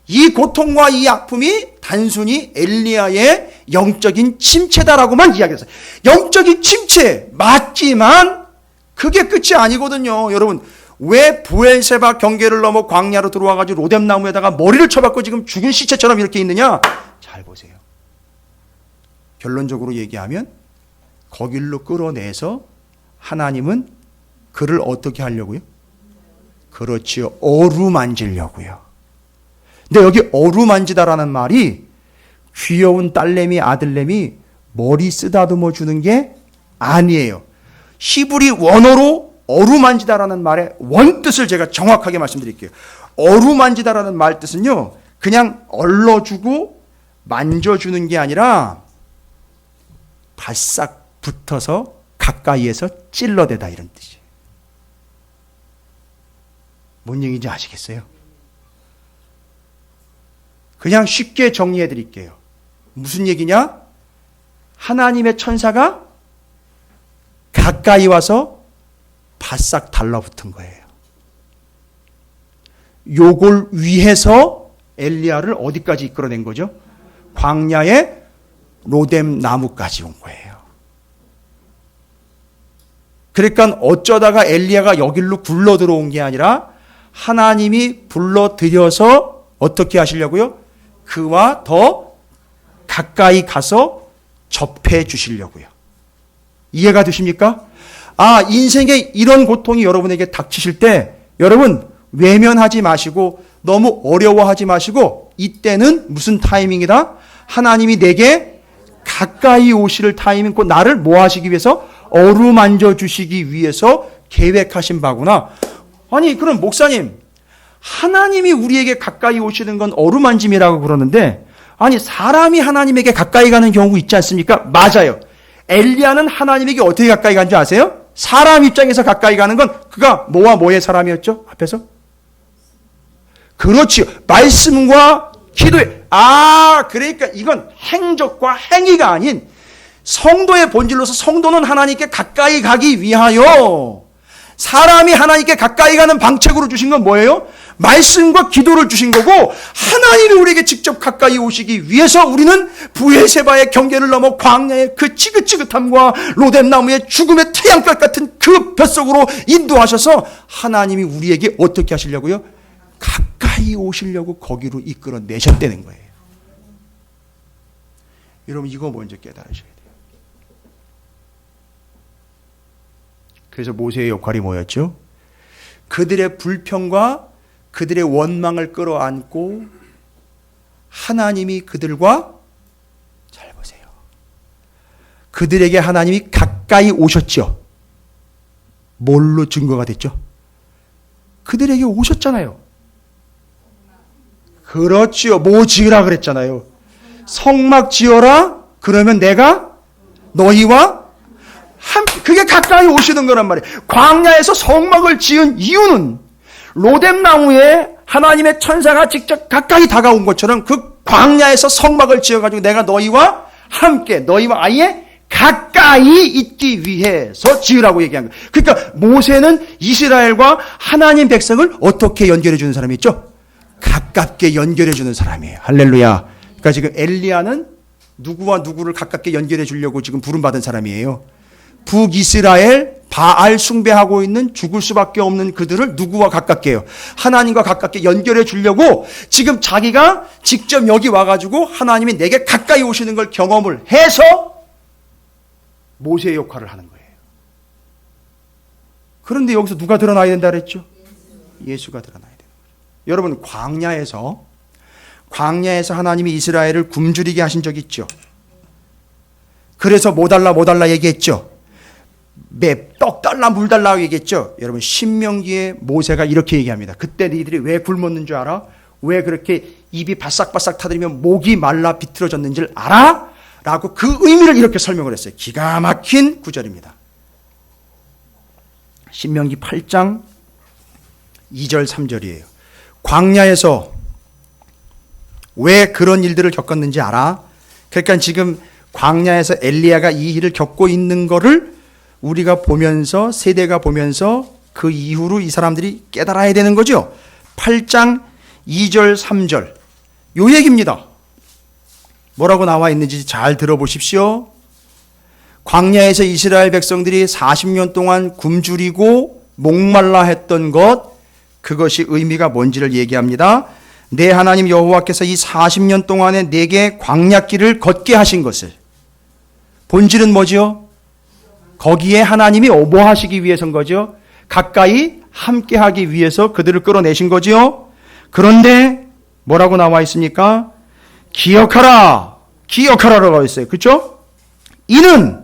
A: 이 고통과 이 아픔이 단순히 엘리야의 영적인 침체다라고만 이야기했어요. 영적인 침체 맞지만 그게 끝이 아니거든요. 여러분, 왜 브엘세바 경계를 넘어 광야로 들어와가지고 로뎀나무에다가 머리를 쳐박고 지금 죽은 시체처럼 이렇게 있느냐? 잘 보세요. 결론적으로 얘기하면 거길로 끌어내서 하나님은 그를 어떻게 하려고요? 그렇지요. 어루만지려고요. 근데 여기 어루만지다라는 말이 귀여운 딸내미 아들내미 머리 쓰다듬어 주는 게 아니에요. 히브리 원어로 어루만지다라는 말의 원뜻을 제가 정확하게 말씀드릴게요. 어루만지다라는 말 뜻은요, 그냥 얼러주고 만져주는 게 아니라 바싹 붙어서 가까이에서 찔러대다, 이런 뜻이에요. 뭔 얘기인지 아시겠어요? 그냥 쉽게 정리해 드릴게요. 무슨 얘기냐? 하나님의 천사가 가까이 와서 바싹 달라붙은 거예요. 요걸 위해서 엘리야를 어디까지 이끌어낸 거죠? 광야의 로뎀 나무까지 온 거예요. 그러니까 어쩌다가 엘리야가 여길로 굴러 들어온 게 아니라 하나님이 불러들여서 어떻게 하시려고요? 그와 더 가까이 가서 접해 주시려고요. 이해가 되십니까? 아, 인생에 이런 고통이 여러분에게 닥치실 때 여러분 외면하지 마시고 너무 어려워하지 마시고 이때는 무슨 타이밍이다? 하나님이 내게 가까이 오실 타이밍, 곧 나를 뭐 하시기 위해서? 어루만져 주시기 위해서 계획하신 바구나. 아니, 그럼 목사님, 하나님이 우리에게 가까이 오시는 건 어루만짐이라고 그러는데, 아니, 사람이 하나님에게 가까이 가는 경우 있지 않습니까? 맞아요. 엘리야는 하나님에게 어떻게 가까이 간 줄 아세요? 사람 입장에서 가까이 가는 건 그가 뭐와 뭐의 사람이었죠? 앞에서? 그렇지요. 말씀과 기도에. 아, 그러니까 이건 행적과 행위가 아닌 성도의 본질로서 성도는 하나님께 가까이 가기 위하여 사람이 하나님께 가까이 가는 방책으로 주신 건 뭐예요? 말씀과 기도를 주신 거고, 하나님이 우리에게 직접 가까이 오시기 위해서 우리는 브엘세바의 경계를 넘어 광야의 그 지긋지긋함과 로뎀나무의 죽음의 태양볕 같은 그 뱃속으로 인도하셔서 하나님이 우리에게 어떻게 하시려고요? 가까이 오시려고 거기로 이끌어 내셨다는 거예요. 여러분, 이거 먼저 깨달으셔야 돼요. 그래서 모세의 역할이 뭐였죠? 그들의 불평과 그들의 원망을 끌어안고 하나님이 그들과, 잘 보세요, 그들에게 하나님이 가까이 오셨죠. 뭘로 증거가 됐죠? 그들에게 오셨잖아요. 그렇지요. 뭐 지으라 그랬잖아요. 성막 지어라. 그러면 내가 너희와 그게 가까이 오시는 거란 말이에요. 광야에서 성막을 지은 이유는 로뎀나무에 하나님의 천사가 직접 가까이 다가온 것처럼 그 광야에서 성막을 지어가지고 내가 너희와 함께, 너희와 아예 가까이 있기 위해서 지으라고 얘기한 거예요. 그러니까 모세는 이스라엘과 하나님 백성을 어떻게 연결해 주는 사람이었죠? 가깝게 연결해 주는 사람이에요. 할렐루야. 그러니까 지금 엘리야는 누구와 누구를 가깝게 연결해 주려고 지금 부름받은 사람이에요. 북이스라엘 바알 숭배하고 있는 죽을 수밖에 없는 그들을 누구와 가깝게 해요? 하나님과 가깝게 연결해 주려고 지금 자기가 직접 여기 와가지고 하나님이 내게 가까이 오시는 걸 경험을 해서 모세의 역할을 하는 거예요. 그런데 여기서 누가 드러나야 된다 그랬죠? 예수가 드러나야 돼요. 여러분, 광야에서 하나님이 이스라엘을 굶주리게 하신 적 있죠? 그래서 뭐 달라 얘기했죠? 떡 달라 물 달라고 얘기했죠. 여러분, 신명기에 모세가 이렇게 얘기합니다. 그때 너희들이 왜 굶었는 줄 알아? 왜 그렇게 입이 바싹바싹 타들이면 목이 말라 비틀어졌는지를 알아? 라고 그 의미를 이렇게 설명을 했어요. 기가 막힌 구절입니다. 신명기 8장 2절 3절이에요. 광야에서 왜 그런 일들을 겪었는지 알아? 그러니까 지금 광야에서 엘리야가 이 일을 겪고 있는 거를 우리가 보면서, 세대가 보면서 그 이후로 이 사람들이 깨달아야 되는 거죠. 8장 2절 3절 요 얘기입니다. 뭐라고 나와 있는지 잘 들어보십시오. 광야에서 이스라엘 백성들이 40년 동안 굶주리고 목말라 했던 것, 그것이 의미가 뭔지를 얘기합니다. 내 하나님 여호와께서 이 40년 동안에 내게 광야길을 걷게 하신 것을, 본질은 뭐죠? 거기에 하나님이 뭐 하시기 위해서인 거죠? 가까이 함께 하기 위해서 그들을 끌어내신 거죠. 그런데 뭐라고 나와 있습니까? 기억하라, 기억하라라고 했어요. 그렇죠? 이는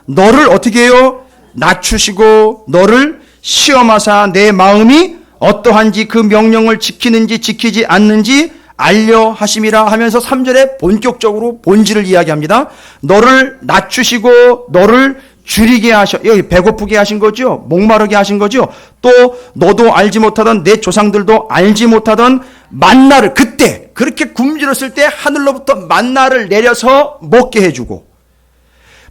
A: 너를 어떻게 해요? 낮추시고 너를 시험하사 내 마음이 어떠한지 그 명령을 지키는지 지키지 않는지 알려 하심이라 하면서 3절에 본격적으로 본질을 이야기합니다. 너를 낮추시고 너를 줄이게 하셔, 여기 배고프게 하신 거죠. 목마르게 하신 거죠. 또 너도 알지 못하던 내 조상들도 알지 못하던 만나를, 그때 그렇게 굶주렸을 때 하늘로부터 만나를 내려서 먹게 해주고,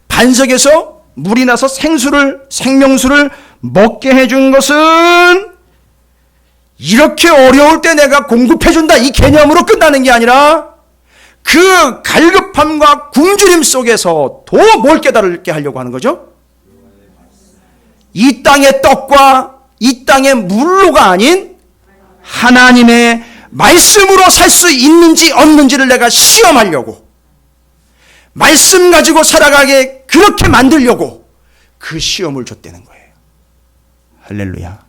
A: 반석에서 물이 나서 생명수를 먹게 해준 것은 이렇게 어려울 때 내가 공급해준다, 이 개념으로 끝나는 게 아니라 그 갈급함과 굶주림 속에서 더 뭘 깨달게 하려고 하는 거죠? 이 땅의 떡과 이 땅의 물로가 아닌 하나님의 말씀으로 살 수 있는지 없는지를 내가 시험하려고, 말씀 가지고 살아가게 그렇게 만들려고 그 시험을 줬다는 거예요. 할렐루야.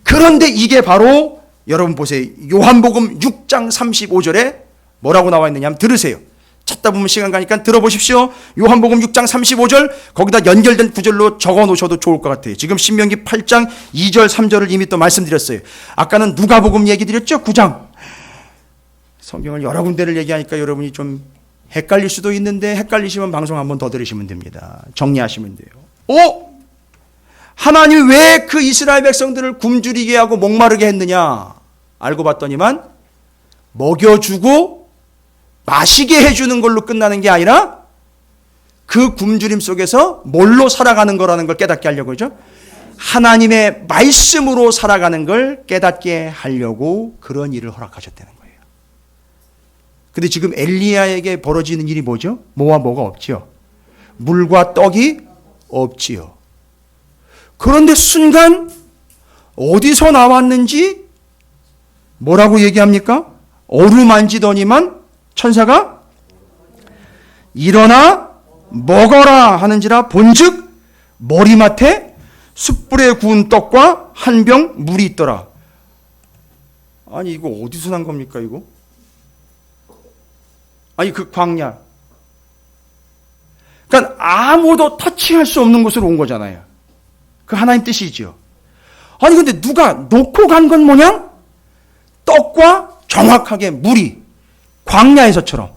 A: 그런데 이게 바로 여러분 보세요. 요한복음 6장 35절에 뭐라고 나와 있느냐 한번 들으세요. 찾다 보면 시간 가니까 들어보십시오. 요한복음 6장 35절, 거기다 연결된 구절로 적어 놓으셔도 좋을 것 같아요. 지금 신명기 8장 2절 3절을 이미 또 말씀드렸어요. 아까는 누가복음 얘기 드렸죠? 9장. 성경을 여러 군데를 얘기하니까 여러분이 좀 헷갈릴 수도 있는데, 헷갈리시면 방송 한번 더 들으시면 됩니다. 정리하시면 돼요. 하나님이 왜 그 이스라엘 백성들을 굶주리게 하고 목마르게 했느냐? 알고 봤더니만 먹여주고 마시게 해주는 걸로 끝나는 게 아니라 그 굶주림 속에서 뭘로 살아가는 거라는 걸 깨닫게 하려고 그러죠. 하나님의 말씀으로 살아가는 걸 깨닫게 하려고 그런 일을 허락하셨다는 거예요. 근데 지금 엘리야에게 벌어지는 일이 뭐죠? 뭐와 뭐가 없지요? 물과 떡이 없지요. 그런데 순간 어디서 나왔는지 뭐라고 얘기합니까? 어루만지더니만 천사가 일어나 먹어라 하는지라 본즉 머리맡에 숯불에 구운 떡과 한 병 물이 있더라. 아니 이거 어디서 난 겁니까 이거? 아니 그 광야, 그러니까 아무도 터치할 수 없는 곳으로 온 거잖아요. 그 하나님 뜻이지요. 아니 근데 누가 놓고 간 건 뭐냐? 떡과 정확하게 물이 광야에서처럼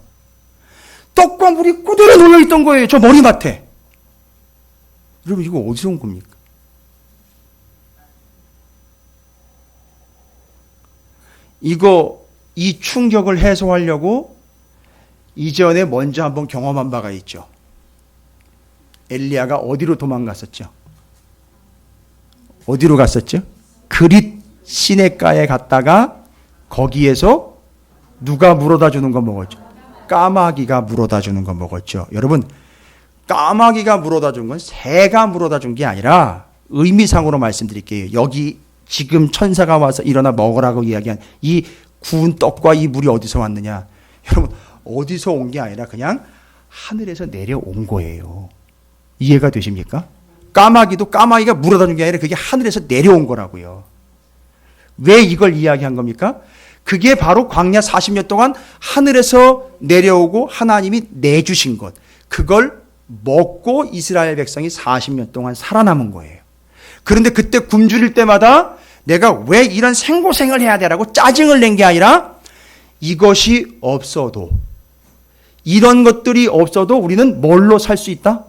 A: 떡과 물이 그대로 놓여있던 거예요. 저 머리맡에. 여러분 이거 어디서 온 겁니까? 이 충격을 해소하려고 이전에 먼저 한번 경험한 바가 있죠. 엘리야가 어디로 도망갔었죠? 어디로 갔었죠? 그릿 시냇가에 갔다가 거기에서 누가 물어다 주는 거 먹었죠? 까마귀가 물어다 주는 거 먹었죠. 여러분, 까마귀가 물어다 준 건 새가 물어다 준 게 아니라, 의미상으로 말씀드릴게요. 여기 지금 천사가 와서 일어나 먹으라고 이야기한 이 구운 떡과 이 물이 어디서 왔느냐? 여러분, 어디서 온 게 아니라 그냥 하늘에서 내려온 거예요. 이해가 되십니까? 까마귀가 물어다 준 게 아니라 그게 하늘에서 내려온 거라고요. 왜 이걸 이야기한 겁니까? 그게 바로 광야 40년 동안 하늘에서 내려오고 하나님이 내주신 것, 그걸 먹고 이스라엘 백성이 40년 동안 살아남은 거예요. 그런데 그때 굶주릴 때마다 내가 왜 이런 생고생을 해야 되라고 짜증을 낸 게 아니라, 이것이 없어도, 이런 것들이 없어도 우리는 뭘로 살 수 있다?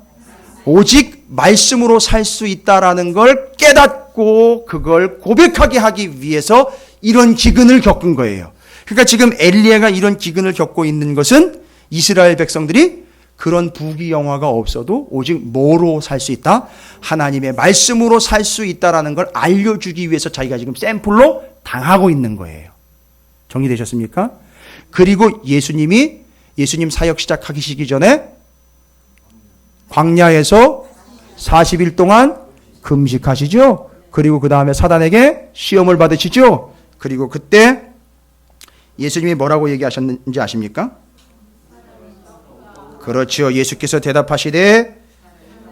A: 오직 말씀으로 살 수 있다라는 걸 깨닫고 그걸 고백하게 하기 위해서 이런 기근을 겪은 거예요. 그러니까 지금 엘리야가 이런 기근을 겪고 있는 것은 이스라엘 백성들이 그런 부귀영화가 없어도 오직 뭐로 살 수 있다? 하나님의 말씀으로 살 수 있다라는 걸 알려주기 위해서 자기가 지금 샘플로 당하고 있는 거예요. 정리되셨습니까? 그리고 예수님이 예수님 사역 시작하시기 전에 광야에서 40일 동안 금식하시죠. 그리고 그 다음에 사단에게 시험을 받으시죠. 그리고 그때 예수님이 뭐라고 얘기하셨는지 아십니까? 그렇죠. 예수께서 대답하시되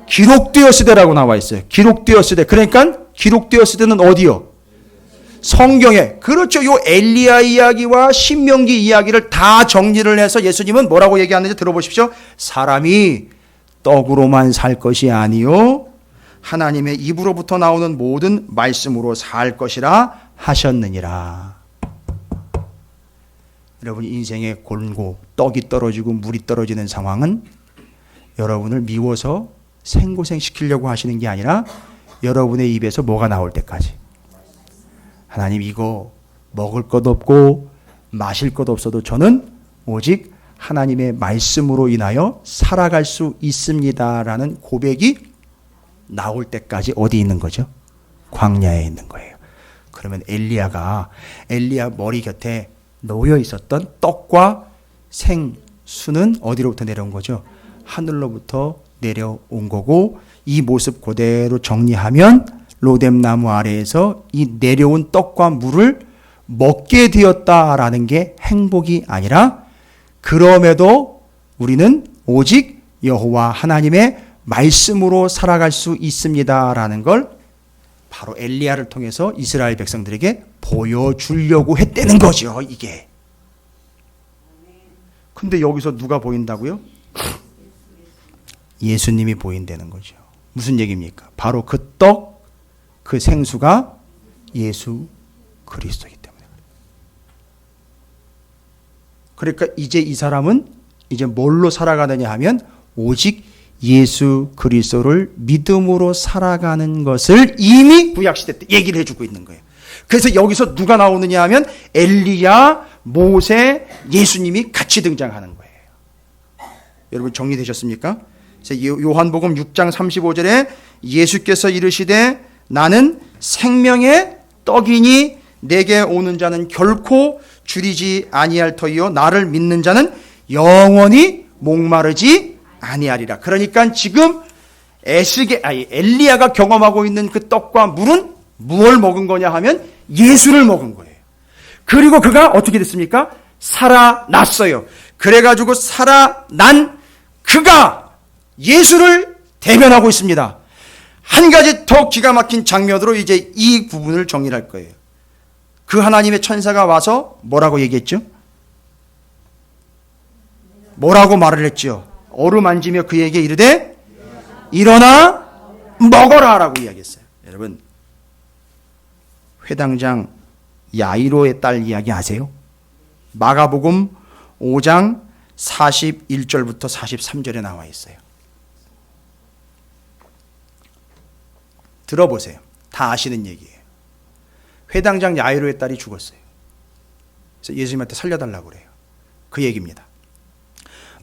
A: 기록되었으되라고 나와 있어요. 기록되었으되. 그러니까 기록되었으되는 어디요? 성경에. 그렇죠. 요 엘리야 이야기와 신명기 이야기를 다 정리를 해서 예수님은 뭐라고 얘기하는지 들어보십시오. 사람이 떡으로만 살 것이 아니요 하나님의 입으로부터 나오는 모든 말씀으로 살 것이라 하셨느니라. 여러분 인생에 골고 떡이 떨어지고 물이 떨어지는 상황은 여러분을 미워서 생고생시키려고 하시는 게 아니라 여러분의 입에서 뭐가 나올 때까지. 하나님 이거 먹을 것 없고 마실 것 없어도 저는 오직 하나님의 말씀으로 인하여 살아갈 수 있습니다라는 고백이 나올 때까지 어디 있는 거죠? 광야에 있는 거예요. 그러면 엘리야 머리 곁에 놓여 있었던 떡과 생수는 어디로부터 내려온 거죠? 하늘로부터 내려온 거고, 이 모습 그대로 정리하면 로뎀나무 아래에서 이 내려온 떡과 물을 먹게 되었다라는 게 행복이 아니라, 그럼에도 우리는 오직 여호와 하나님의 말씀으로 살아갈 수 있습니다라는 걸 바로 엘리야를 통해서 이스라엘 백성들에게 보여주려고 했다는 거죠, 이게. 근데 여기서 누가 보인다고요? 예수님이 보인다는 거죠. 무슨 얘기입니까? 바로 그 떡, 그 생수가 예수 그리스도이기 때문에. 그러니까 이제 이 사람은 이제 뭘로 살아가느냐 하면 오직 예수 그리스도를 믿음으로 살아가는 것을 이미 구약시대 때 얘기를 해주고 있는 거예요. 그래서 여기서 누가 나오느냐 하면 엘리야, 모세, 예수님이 같이 등장하는 거예요. 여러분 정리되셨습니까? 요한복음 6장 35절에 예수께서 이르시되 나는 생명의 떡이니 내게 오는 자는 결코 줄이지 아니할 터이요 나를 믿는 자는 영원히 목마르지 아니하리라. 그러니까 지금 엘리야가 경험하고 있는 그 떡과 물은 무엇을 먹은 거냐 하면 예수를 먹은 거예요. 그리고 그가 어떻게 됐습니까? 살아났어요. 그래가지고 살아난 그가 예수를 대면하고 있습니다. 한 가지 더 기가 막힌 장면으로 이제 이 부분을 정리할 거예요. 그 하나님의 천사가 와서 뭐라고 얘기했죠? 뭐라고 말을 했죠? 어루만지며 그에게 이르되 일어나 먹어라 라고 이야기했어요. 여러분 회당장 야이로의 딸 이야기 아세요? 마가복음 5장 41절부터 43절에 나와 있어요. 들어보세요. 다 아시는 얘기예요. 회당장 야이로의 딸이 죽었어요. 그래서 예수님한테 살려달라고 그래요. 그 얘기입니다.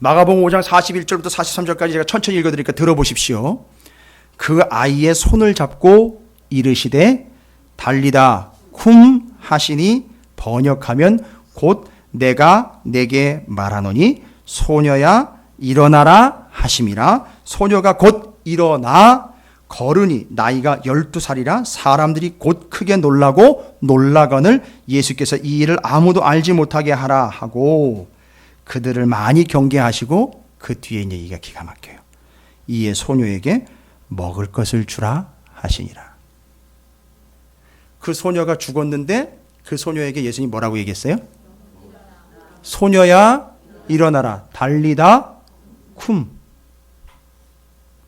A: 마가복음 5장 41절부터 43절까지 제가 천천히 읽어드리니까 들어보십시오. 그 아이의 손을 잡고 이르시되 달리다 쿰 하시니 번역하면 곧 내가 내게 말하노니 소녀야 일어나라 하심이라. 소녀가 곧 일어나 걸으니 나이가 12살이라 사람들이 곧 크게 놀라고 놀라거늘 예수께서 이 일을 아무도 알지 못하게 하라 하고 그들을 많이 경계하시고 그 뒤에 있는 얘기가 기가 막혀요. 이에 소녀에게 먹을 것을 주라 하시니라. 그 소녀가 죽었는데 그 소녀에게 예수님이 뭐라고 얘기했어요? 소녀야 일어나라 달리다 쿰.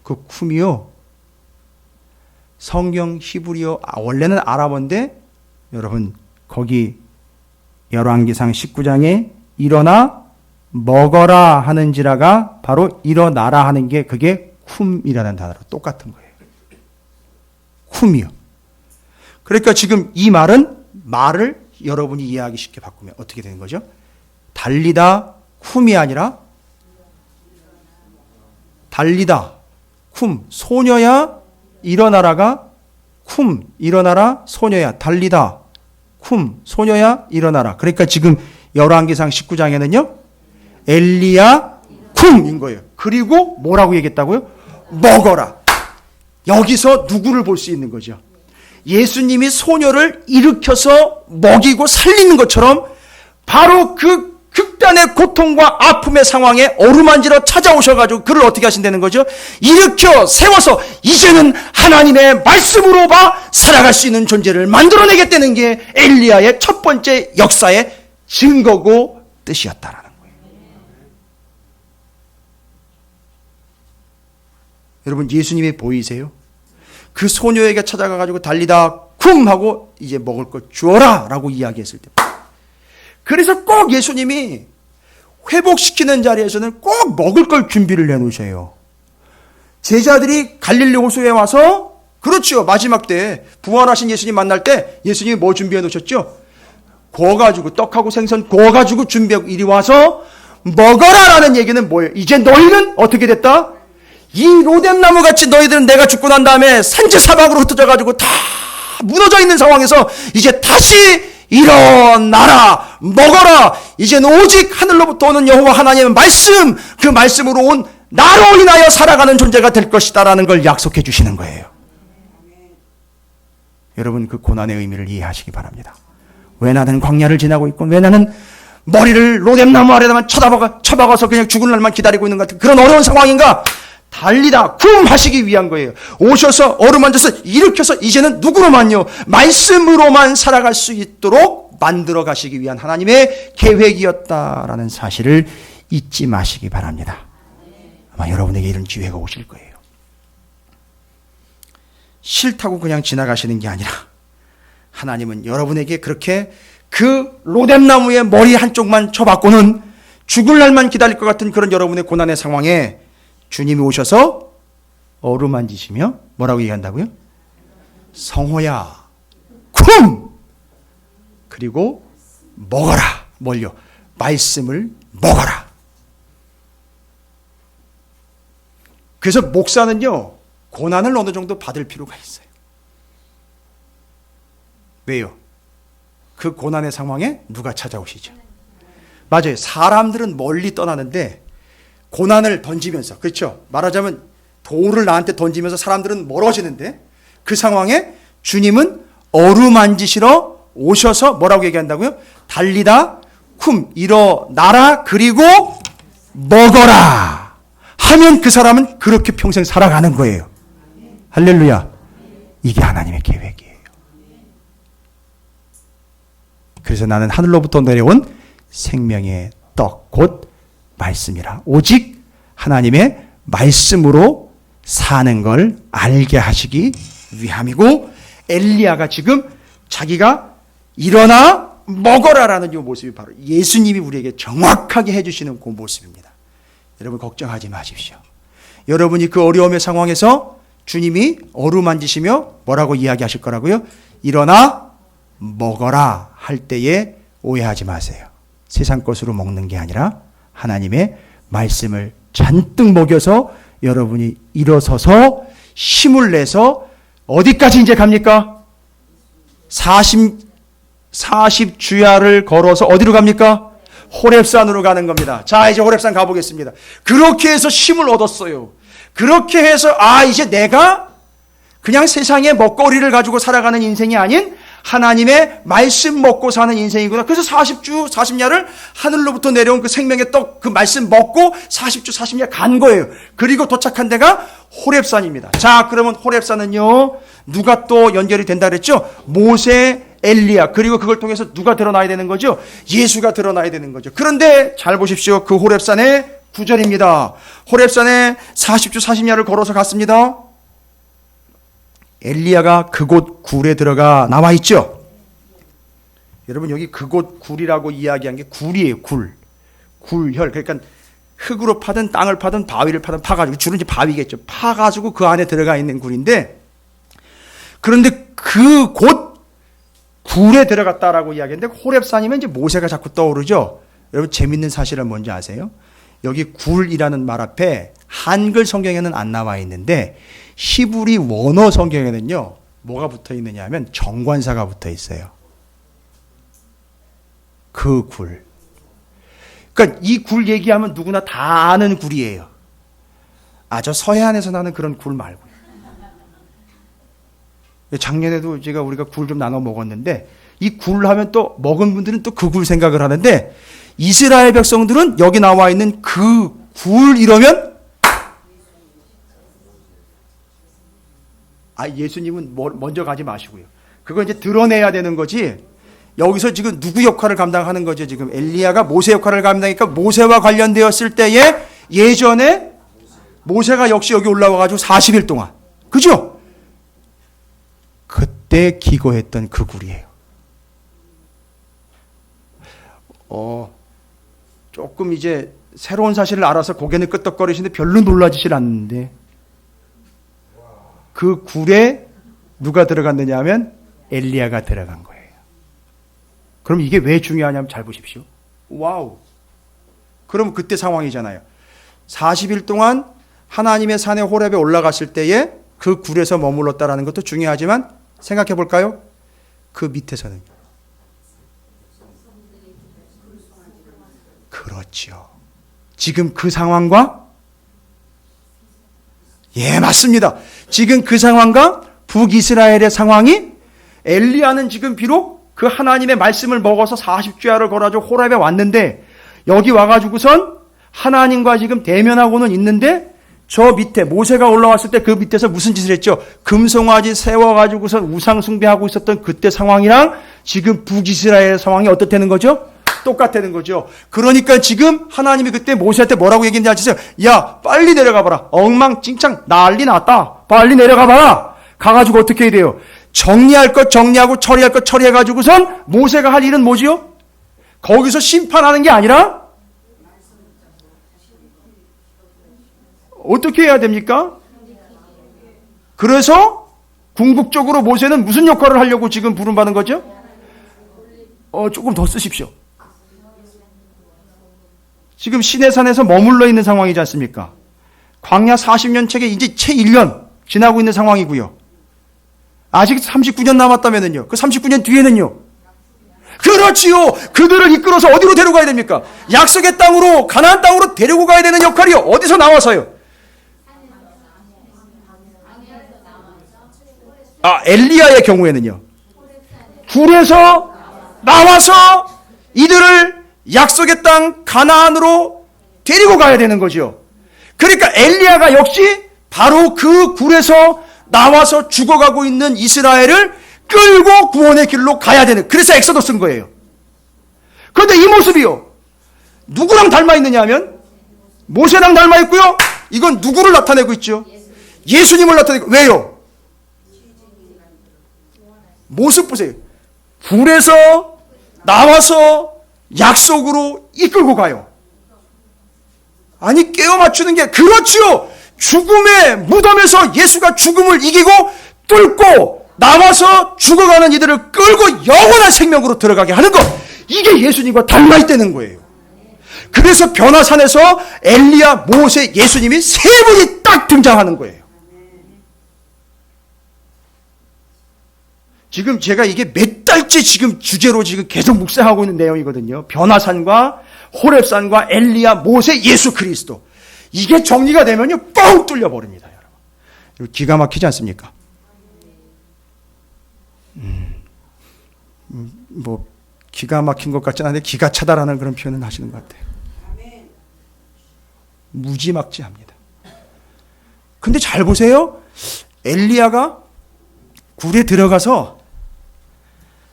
A: 그 쿰이요 성경 히브리어 원래는 아람어인데 여러분 거기 열왕기상 19장에 일어나 먹어라 하는지라가 바로 일어나라 하는 게 그게 쿰이라는 단어로 똑같은 거예요. 쿰이요. 그러니까 지금 이 말을 여러분이 이해하기 쉽게 바꾸면 어떻게 되는 거죠? 달리다 쿰이 아니라 달리다 쿰 소녀야 일어나라가 쿰 일어나라 소녀야 달리다 쿰 소녀야 일어나라. 그러니까 지금 열왕기상 19장에는요 엘리야 쿵인 거예요. 그리고 뭐라고 얘기했다고요? 먹어라. 여기서 누구를 볼 수 있는 거죠? 예수님이 소녀를 일으켜서 먹이고 살리는 것처럼 바로 그 극단의 고통과 아픔의 상황에 어루만지러 찾아오셔가지고 그를 어떻게 하신다는 거죠? 일으켜 세워서 이제는 하나님의 말씀으로 봐 살아갈 수 있는 존재를 만들어내겠다는 게 엘리야의 첫 번째 역사의 증거고 뜻이었다라는 거예요. 여러분, 예수님이 보이세요? 그 소녀에게 찾아가가지고 달리다 쿵 하고 이제 먹을 것 주어라 라고 이야기했을 때, 그래서 꼭 예수님이 회복시키는 자리에서는 꼭 먹을 걸 준비를 해놓으셔요. 제자들이 갈릴리 호수에 와서, 그렇죠, 마지막 때 부활하신 예수님 만날 때 예수님이 뭐 준비해 놓으셨죠? 구워가지고, 떡하고 생선 구워가지고 준비하고 이리 와서 먹어라라는 얘기는 뭐예요? 이제 너희는 어떻게 됐다? 이 로뎀나무 같이 너희들은 내가 죽고 난 다음에 산지 사막으로 흩어져가지고 다 무너져 있는 상황에서 이제 다시 일어나라, 먹어라. 이제는 오직 하늘로부터 오는 여호와 하나님의 말씀, 그 말씀으로 온 나로 인하여 살아가는 존재가 될 것이다라는 걸 약속해 주시는 거예요. 여러분, 그 고난의 의미를 이해하시기 바랍니다. 왜 나는 광야를 지나고 있고, 왜 나는 머리를 로뎀나무 아래다만 쳐박아서 그냥 죽을 날만 기다리고 있는 것 같은 그런 어려운 상황인가? 달리다 쿵 하시기 위한 거예요. 오셔서 어루만져서 일으켜서 이제는 누구로만요? 말씀으로만 살아갈 수 있도록 만들어 가시기 위한 하나님의 계획이었다라는 사실을 잊지 마시기 바랍니다. 아마 여러분에게 이런 기회가 오실 거예요. 싫다고 그냥 지나가시는 게 아니라 하나님은 여러분에게 그렇게 그 로뎀나무의 머리 한쪽만 쳐박고는 죽을 날만 기다릴 것 같은 그런 여러분의 고난의 상황에 주님이 오셔서 어루만지시며 뭐라고 얘기한다고요? 성호야, 쿵! 그리고 먹어라. 뭘요? 말씀을 먹어라. 그래서 목사는요, 고난을 어느 정도 받을 필요가 있어요. 왜요? 그 고난의 상황에 누가 찾아오시죠? 맞아요. 사람들은 멀리 떠나는데 고난을 던지면서, 그렇죠? 말하자면 돌을 나한테 던지면서 사람들은 멀어지는데 그 상황에 주님은 어루만지시러 오셔서 뭐라고 얘기한다고요? 달리다 쿰 일어나라 그리고 먹어라 하면 그 사람은 그렇게 평생 살아가는 거예요. 할렐루야. 이게 하나님의 계획이에요. 그래서 나는 하늘로부터 내려온 생명의 떡 곧 말씀이라. 오직 하나님의 말씀으로 사는 걸 알게 하시기 위함이고, 엘리야가 지금 자기가 일어나 먹어라라는 이 모습이 바로 예수님이 우리에게 정확하게 해주시는 그 모습입니다. 여러분 걱정하지 마십시오. 여러분이 그 어려움의 상황에서 주님이 어루만지시며 뭐라고 이야기하실 거라고요? 일어나 먹어라 할 때에 오해하지 마세요. 세상 것으로 먹는 게 아니라 하나님의 말씀을 잔뜩 먹여서 여러분이 일어서서 힘을 내서 어디까지 이제 갑니까? 40주야를 걸어서 어디로 갑니까? 호렙산으로 가는 겁니다. 자, 이제 호렙산 가보겠습니다. 그렇게 해서 힘을 얻었어요. 그렇게 해서 이제 내가 그냥 세상의 먹거리를 가지고 살아가는 인생이 아닌 하나님의 말씀 먹고 사는 인생이구나. 그래서 40주 40야를 하늘로부터 내려온 그 생명의 떡 그 말씀 먹고 40주 40야 간 거예요. 그리고 도착한 데가 호렙산입니다. 자, 그러면 호렙산은요 누가 또 연결이 된다 그랬죠? 모세, 엘리야, 그리고 그걸 통해서 누가 드러나야 되는 거죠? 예수가 드러나야 되는 거죠. 그런데 잘 보십시오. 그 호렙산의 9절입니다. 호렙산에 40주 40야를 걸어서 갔습니다. 엘리야가 그곳 굴에 들어가 나와 있죠. 여러분 여기 그곳 굴이라고 이야기한 게 굴이에요. 굴혈. 그러니까 흙으로 파든 땅을 파든 바위를 파든 파가지고, 주로 이제 바위겠죠. 파가지고 그 안에 들어가 있는 굴인데, 그런데 그 곳 굴에 들어갔다라고 이야기했는데 호렙산이면 이제 모세가 자꾸 떠오르죠. 여러분 재밌는 사실은 뭔지 아세요? 여기 굴이라는 말 앞에 한글 성경에는 안 나와 있는데 히브리 원어 성경에는요 뭐가 붙어 있느냐 하면 정관사가 붙어 있어요. 그 굴. 그러니까 이 굴 얘기하면 누구나 다 아는 굴이에요. 저 서해안에서 나는 그런 굴 말고요. 작년에도 우리가 굴 좀 나눠 먹었는데, 이 굴 하면 또 먹은 분들은 또 그 굴 생각을 하는데, 이스라엘 백성들은 여기 나와 있는 그 굴 이러면 예수님은 먼저 가지 마시고요. 그거 이제 드러내야 되는 거지. 여기서 지금 누구 역할을 감당하는 거죠? 지금 엘리야가 모세 역할을 감당하니까 모세와 관련되었을 때에 예전에 모세가 역시 여기 올라와가지고 40일 동안, 그죠? 그때 기거했던 그 굴이에요. 조금 이제 새로운 사실을 알아서 고개는 끄덕거리시는데 별로 놀라지질 않는데, 그 굴에 누가 들어갔느냐 하면 엘리야가 들어간 거예요. 그럼 이게 왜 중요하냐면 잘 보십시오. 와우. 그럼 그때 상황이잖아요. 40일 동안 하나님의 산에 호렙에 올라갔을 때에 그 굴에서 머물렀다라는 것도 중요하지만 생각해 볼까요? 그 밑에서는. 그렇죠. 지금 그 상황과 맞습니다. 지금 그 상황과 북이스라엘의 상황이, 엘리야는 지금 비록 그 하나님의 말씀을 먹어서 40주야를 걸어가지고 호렙에 왔는데, 여기 와가지고선 하나님과 지금 대면하고는 있는데, 저 밑에 모세가 올라왔을 때 그 밑에서 무슨 짓을 했죠? 금송아지 세워가지고선 우상 숭배하고 있었던 그때 상황이랑 지금 북이스라엘의 상황이 어떻다는 거죠? 똑같다는 거죠. 그러니까 지금 하나님이 그때 모세한테 뭐라고 얘기했는지 아시죠? 야, 빨리 내려가 봐라. 엉망진창 난리 났다. 빨리 내려가 봐라. 가가지고 어떻게 해야 돼요? 정리할 것 정리하고 처리할 것 처리해가지고선 모세가 할 일은 뭐지요? 거기서 심판하는 게 아니라 어떻게 해야 됩니까? 그래서 궁극적으로 모세는 무슨 역할을 하려고 지금 부름받은 거죠? 조금 더 쓰십시오. 지금 시내산에서 머물러 있는 상황이지 않습니까? 광야 40년 책에 이제 채 1년 지나고 있는 상황이고요. 아직 39년 남았다면요. 그 39년 뒤에는요. 그렇지요. 그들을 이끌어서 어디로 데려가야 됩니까? 약속의 땅으로, 가나안 땅으로 데리고 가야 되는 역할이요. 어디서 나와서요? 엘리야의 경우에는요. 굴에서 나와서 이들을 약속의 땅 가나안으로 데리고 가야 되는 거죠. 그러니까 엘리야가 역시 바로 그 굴에서 나와서 죽어가고 있는 이스라엘을 끌고 구원의 길로 가야 되는, 그래서 엑소더 쓴 거예요. 그런데 이 모습이요, 누구랑 닮아 있느냐 하면 모세랑 닮아 있고요. 이건 누구를 나타내고 있죠? 예수님을 나타내고. 왜요? 모습 보세요. 굴에서 나와서 약속으로 이끌고 가요. 아니, 깨워 맞추는 게, 그렇지요. 죽음의 무덤에서 예수가 죽음을 이기고 뚫고 나와서 죽어가는 이들을 끌고 영원한 생명으로 들어가게 하는 것, 이게 예수님과 닮아 있다는 거예요. 그래서 변화산에서 엘리야, 모세, 예수님이 세 분이 딱 등장하는 거예요. 지금 제가 이게 몇 달째 지금 주제로 지금 계속 묵상하고 있는 내용이거든요. 변화산과 호렙산과 엘리야, 모세, 예수 그리스도. 이게 정리가 되면요, 뻥 뚫려 버립니다, 여러분. 기가 막히지 않습니까? 뭐 기가 막힌 것 같지 않은데 기가 차다라는 그런 표현을 하시는 것 같아요. 무지막지합니다. 근데 잘 보세요. 엘리야가 굴에 들어가서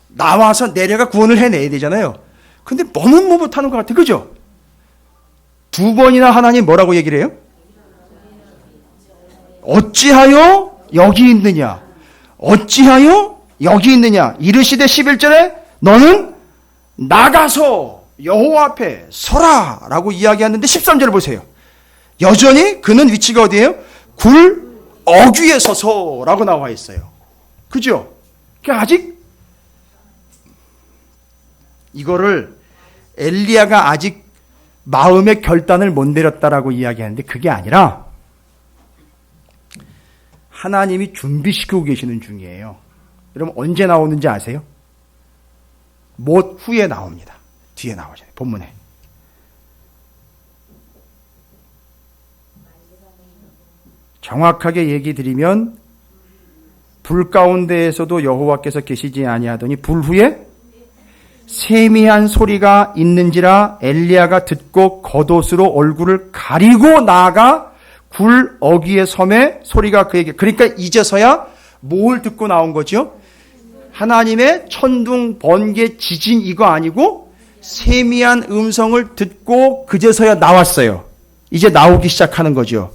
A: 나와서 내려가 구원을 해내야 되잖아요. 근데 머뭇머뭇하는 것 같아요. 그죠? 두 번이나 하나님 뭐라고 얘기를 해요? 어찌하여 여기 있느냐? 어찌하여 여기 있느냐? 이르시되 11절에 너는 나가서 여호와 앞에 서라 라고 이야기하는데 13절을 보세요. 여전히 그는 위치가 어디예요? 굴 어귀에 서서 라고 나와 있어요. 그죠? 그러니까 아직 이거를 엘리야가 아직 마음의 결단을 못 내렸다라고 이야기하는데 그게 아니라 하나님이 준비시키고 계시는 중이에요. 여러분 언제 나오는지 아세요? 못 후에 나옵니다. 뒤에 나오잖아요. 본문에. 정확하게 얘기 드리면 불 가운데에서도 여호와께서 계시지 아니하더니 불 후에 세미한 소리가 있는지라 엘리야가 듣고 겉옷으로 얼굴을 가리고 나아가 굴 어귀의 섬에 소리가 그에게, 그러니까 이제서야 뭘 듣고 나온 거죠? 하나님의 천둥, 번개, 지진 이거 아니고 세미한 음성을 듣고 그제서야 나왔어요. 이제 나오기 시작하는 거죠.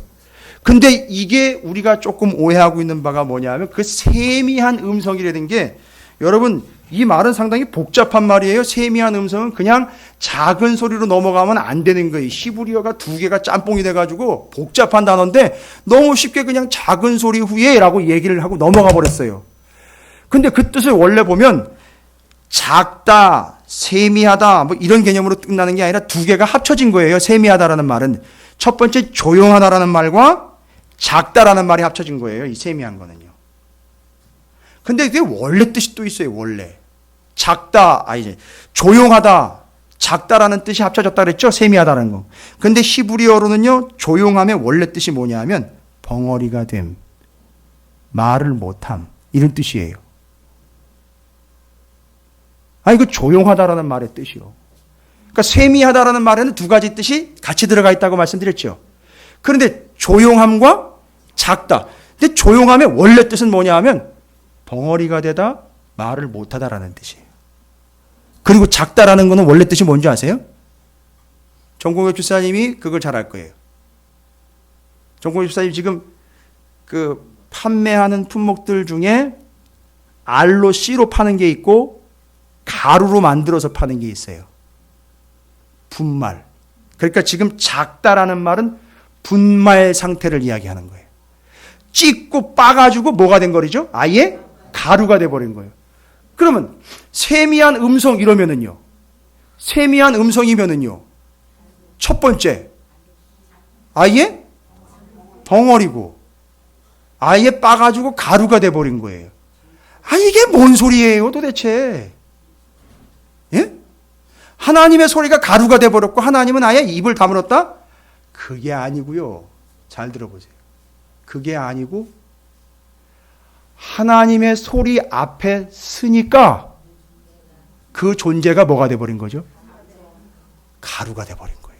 A: 근데 이게 우리가 조금 오해하고 있는 바가 뭐냐면 그 세미한 음성이라는 게, 여러분 이 말은 상당히 복잡한 말이에요. 세미한 음성은 그냥 작은 소리로 넘어가면 안 되는 거예요. 히브리어가 두 개가 짬뽕이 돼가지고 복잡한 단어인데 너무 쉽게 그냥 작은 소리 후에 라고 얘기를 하고 넘어가 버렸어요. 근데 그 뜻을 원래 보면 작다, 세미하다 뭐 이런 개념으로 끝나는 게 아니라 두 개가 합쳐진 거예요. 세미하다라는 말은 첫 번째 조용하다라는 말과 작다라는 말이 합쳐진 거예요. 이 세미한 거는요. 근데 그게 원래 뜻이 또 있어요. 원래 작다, 조용하다, 작다라는 뜻이 합쳐졌다 그랬죠. 세미하다라는 거. 근데 히브리어로는요, 조용함의 원래 뜻이 뭐냐면 벙어리가 됨, 말을 못함, 이런 뜻이에요. 이거 조용하다라는 말의 뜻이요. 그러니까 세미하다라는 말에는 두 가지 뜻이 같이 들어가 있다고 말씀드렸죠. 그런데 조용함과 작다. 근데 조용함의 원래 뜻은 뭐냐 하면 벙어리가 되다, 말을 못하다라는 뜻이에요. 그리고 작다라는 거는 원래 뜻이 뭔지 아세요? 정공혁 집사님이 그걸 잘 알 거예요. 정공혁 집사님 지금 그 판매하는 품목들 중에 R로 C로 파는 게 있고 가루로 만들어서 파는 게 있어요. 분말. 그러니까 지금 작다라는 말은 분말 상태를 이야기하는 거예요. 찢고 빠가지고 뭐가 된 거리죠? 아예 가루가 돼버린 거예요. 그러면 세미한 음성 이러면은요, 세미한 음성이면은요, 첫 번째 아예 벙어리고 아예 빠가지고 가루가 돼버린 거예요. 이게 뭔 소리예요 도대체? 예? 하나님의 소리가 가루가 돼버렸고 하나님은 아예 입을 다물었다? 그게 아니고요. 잘 들어보세요. 그게 아니고 하나님의 소리 앞에 서니까 그 존재가 뭐가 돼버린 거죠? 가루가 돼버린 거예요.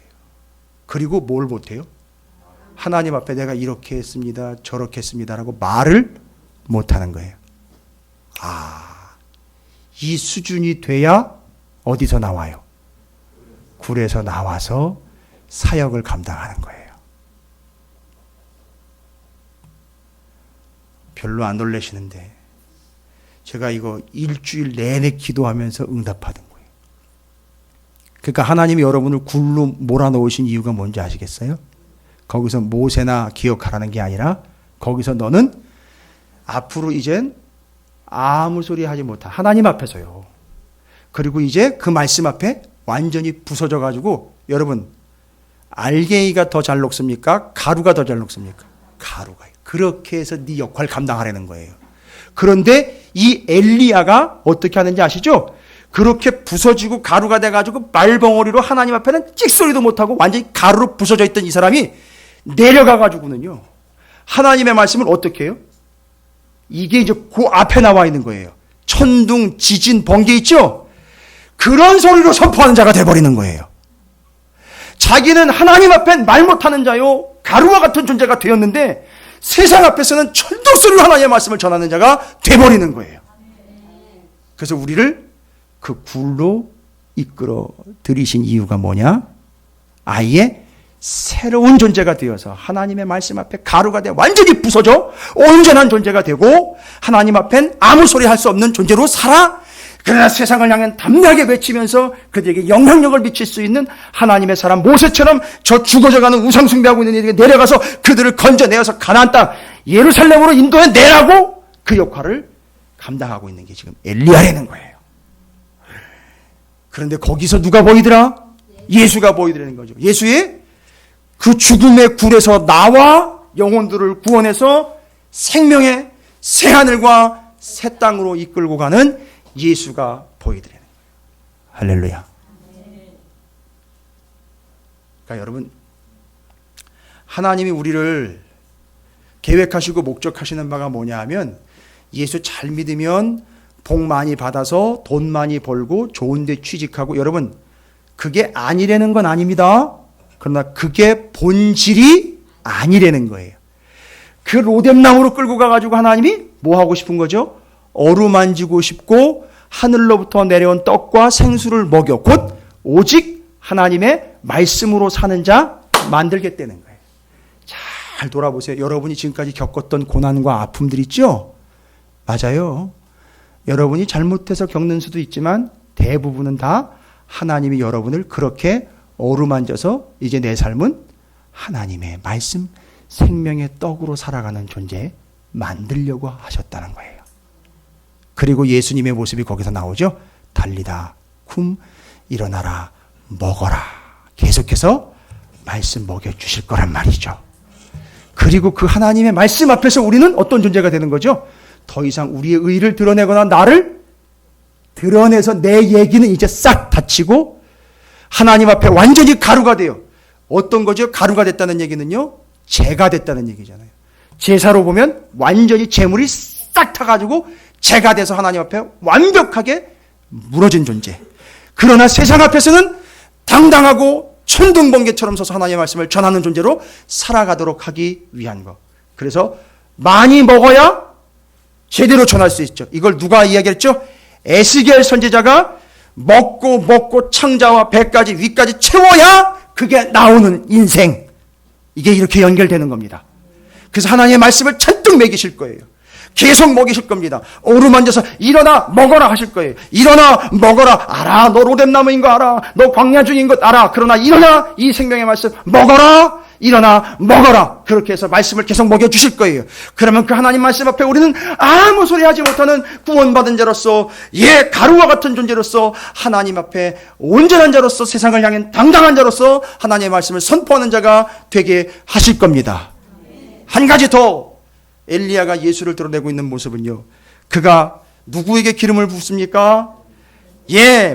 A: 그리고 뭘 못해요? 하나님 앞에 내가 이렇게 했습니다, 저렇게 했습니다라고 말을 못하는 거예요. 이 수준이 돼야 어디서 나와요? 굴에서 나와서 사역을 감당하는 거예요. 별로 안 놀라시는데 제가 이거 일주일 내내 기도하면서 응답받은 거예요. 그러니까 하나님이 여러분을 굴로 몰아넣으신 이유가 뭔지 아시겠어요? 거기서 모세나 기억하라는 게 아니라 거기서 너는 앞으로 이젠 아무 소리 하지 못한 하나님 앞에서요. 그리고 이제 그 말씀 앞에 완전히 부서져 가지고, 여러분 알갱이가 더 잘 녹습니까? 가루가 더 잘 녹습니까? 가루가요. 그렇게 해서 네 역할 감당하라는 거예요. 그런데 이 엘리야가 어떻게 하는지 아시죠? 그렇게 부서지고 가루가 돼가지고 말벙어리로 하나님 앞에는 찍소리도 못하고 완전히 가루로 부서져 있던 이 사람이 내려가가지고는요, 하나님의 말씀을 어떻게 해요? 이게 이제 그 앞에 나와 있는 거예요. 천둥, 지진, 번개 있죠? 그런 소리로 선포하는 자가 돼버리는 거예요. 자기는 하나님 앞엔 말 못하는 자요, 가루와 같은 존재가 되었는데 세상 앞에서는 철도소리로 하나님의 말씀을 전하는 자가 돼버리는 거예요. 그래서 우리를 그 굴로 이끌어 들이신 이유가 뭐냐? 아예 새로운 존재가 되어서 하나님의 말씀 앞에 가루가 되어 완전히 부서져 온전한 존재가 되고 하나님 앞엔 아무 소리 할 수 없는 존재로 살아. 그러나 세상을 향해 담대하게 외치면서 그들에게 영향력을 미칠 수 있는 하나님의 사람 모세처럼 저 죽어져가는 우상숭배하고 있는 이들에게 내려가서 그들을 건져내어서 가나안 땅 예루살렘으로 인도해 내라고 그 역할을 감당하고 있는 게 지금 엘리야라는 거예요. 그런데 거기서 누가 보이더라? 예수가 보이더라는 거죠. 예수의 그 죽음의 굴에서 나와 영혼들을 구원해서 생명의 새 하늘과 새 땅으로 이끌고 가는 예수가 보이더라는 거예요. 할렐루야. 그러니까 여러분, 하나님이 우리를 계획하시고 목적하시는 바가 뭐냐 하면 예수 잘 믿으면 복 많이 받아서 돈 많이 벌고 좋은 데 취직하고, 여러분 그게 아니라는 건 아닙니다. 그러나 그게 본질이 아니라는 거예요. 그 로뎀나무로 끌고 가가지고 하나님이 뭐 하고 싶은 거죠? 어루만지고 싶고 하늘로부터 내려온 떡과 생수를 먹여 곧 오직 하나님의 말씀으로 사는 자 만들겠다는 거예요. 잘 돌아보세요. 여러분이 지금까지 겪었던 고난과 아픔들 있죠? 맞아요. 여러분이 잘못해서 겪는 수도 있지만 대부분은 다 하나님이 여러분을 그렇게 어루만져서 이제 내 삶은 하나님의 말씀, 생명의 떡으로 살아가는 존재 만들려고 하셨다는 거예요. 그리고 예수님의 모습이 거기서 나오죠. 달리다 쿰 일어나라 먹어라. 계속해서 말씀 먹여주실 거란 말이죠. 그리고 그 하나님의 말씀 앞에서 우리는 어떤 존재가 되는 거죠? 더 이상 우리의 의를 드러내거나 나를 드러내서 내 얘기는 이제 싹 닫히고 하나님 앞에 완전히 가루가 돼요. 어떤 거죠? 가루가 됐다는 얘기는요, 재가 됐다는 얘기잖아요. 제사로 보면 완전히 재물이 싹 타가지고 재가 돼서 하나님 앞에 완벽하게 무너진 존재. 그러나 세상 앞에서는 당당하고 천둥번개처럼 서서 하나님의 말씀을 전하는 존재로 살아가도록 하기 위한 것. 그래서 많이 먹어야 제대로 전할 수 있죠. 이걸 누가 이야기했죠? 에스겔 선지자가 먹고 창자와 배까지 위까지 채워야 그게 나오는 인생. 이게 이렇게 연결되는 겁니다. 그래서 하나님의 말씀을 잔뜩 먹이실 거예요. 계속 먹이실 겁니다. 어루만져서 일어나 먹어라 하실 거예요. 일어나 먹어라. 알아. 너 로뎀나무인 거 알아. 너 광야 중인 것 알아. 그러나 일어나. 이 생명의 말씀 먹어라. 일어나 먹어라. 그렇게 해서 말씀을 계속 먹여주실 거예요. 그러면 그 하나님 말씀 앞에 우리는 아무 소리 하지 못하는 구원받은 자로서, 가루와 같은 존재로서 하나님 앞에 온전한 자로서 세상을 향한 당당한 자로서 하나님의 말씀을 선포하는 자가 되게 하실 겁니다. 한 가지 더, 엘리야가 예수를 드러내고 있는 모습은요, 그가 누구에게 기름을 붓습니까?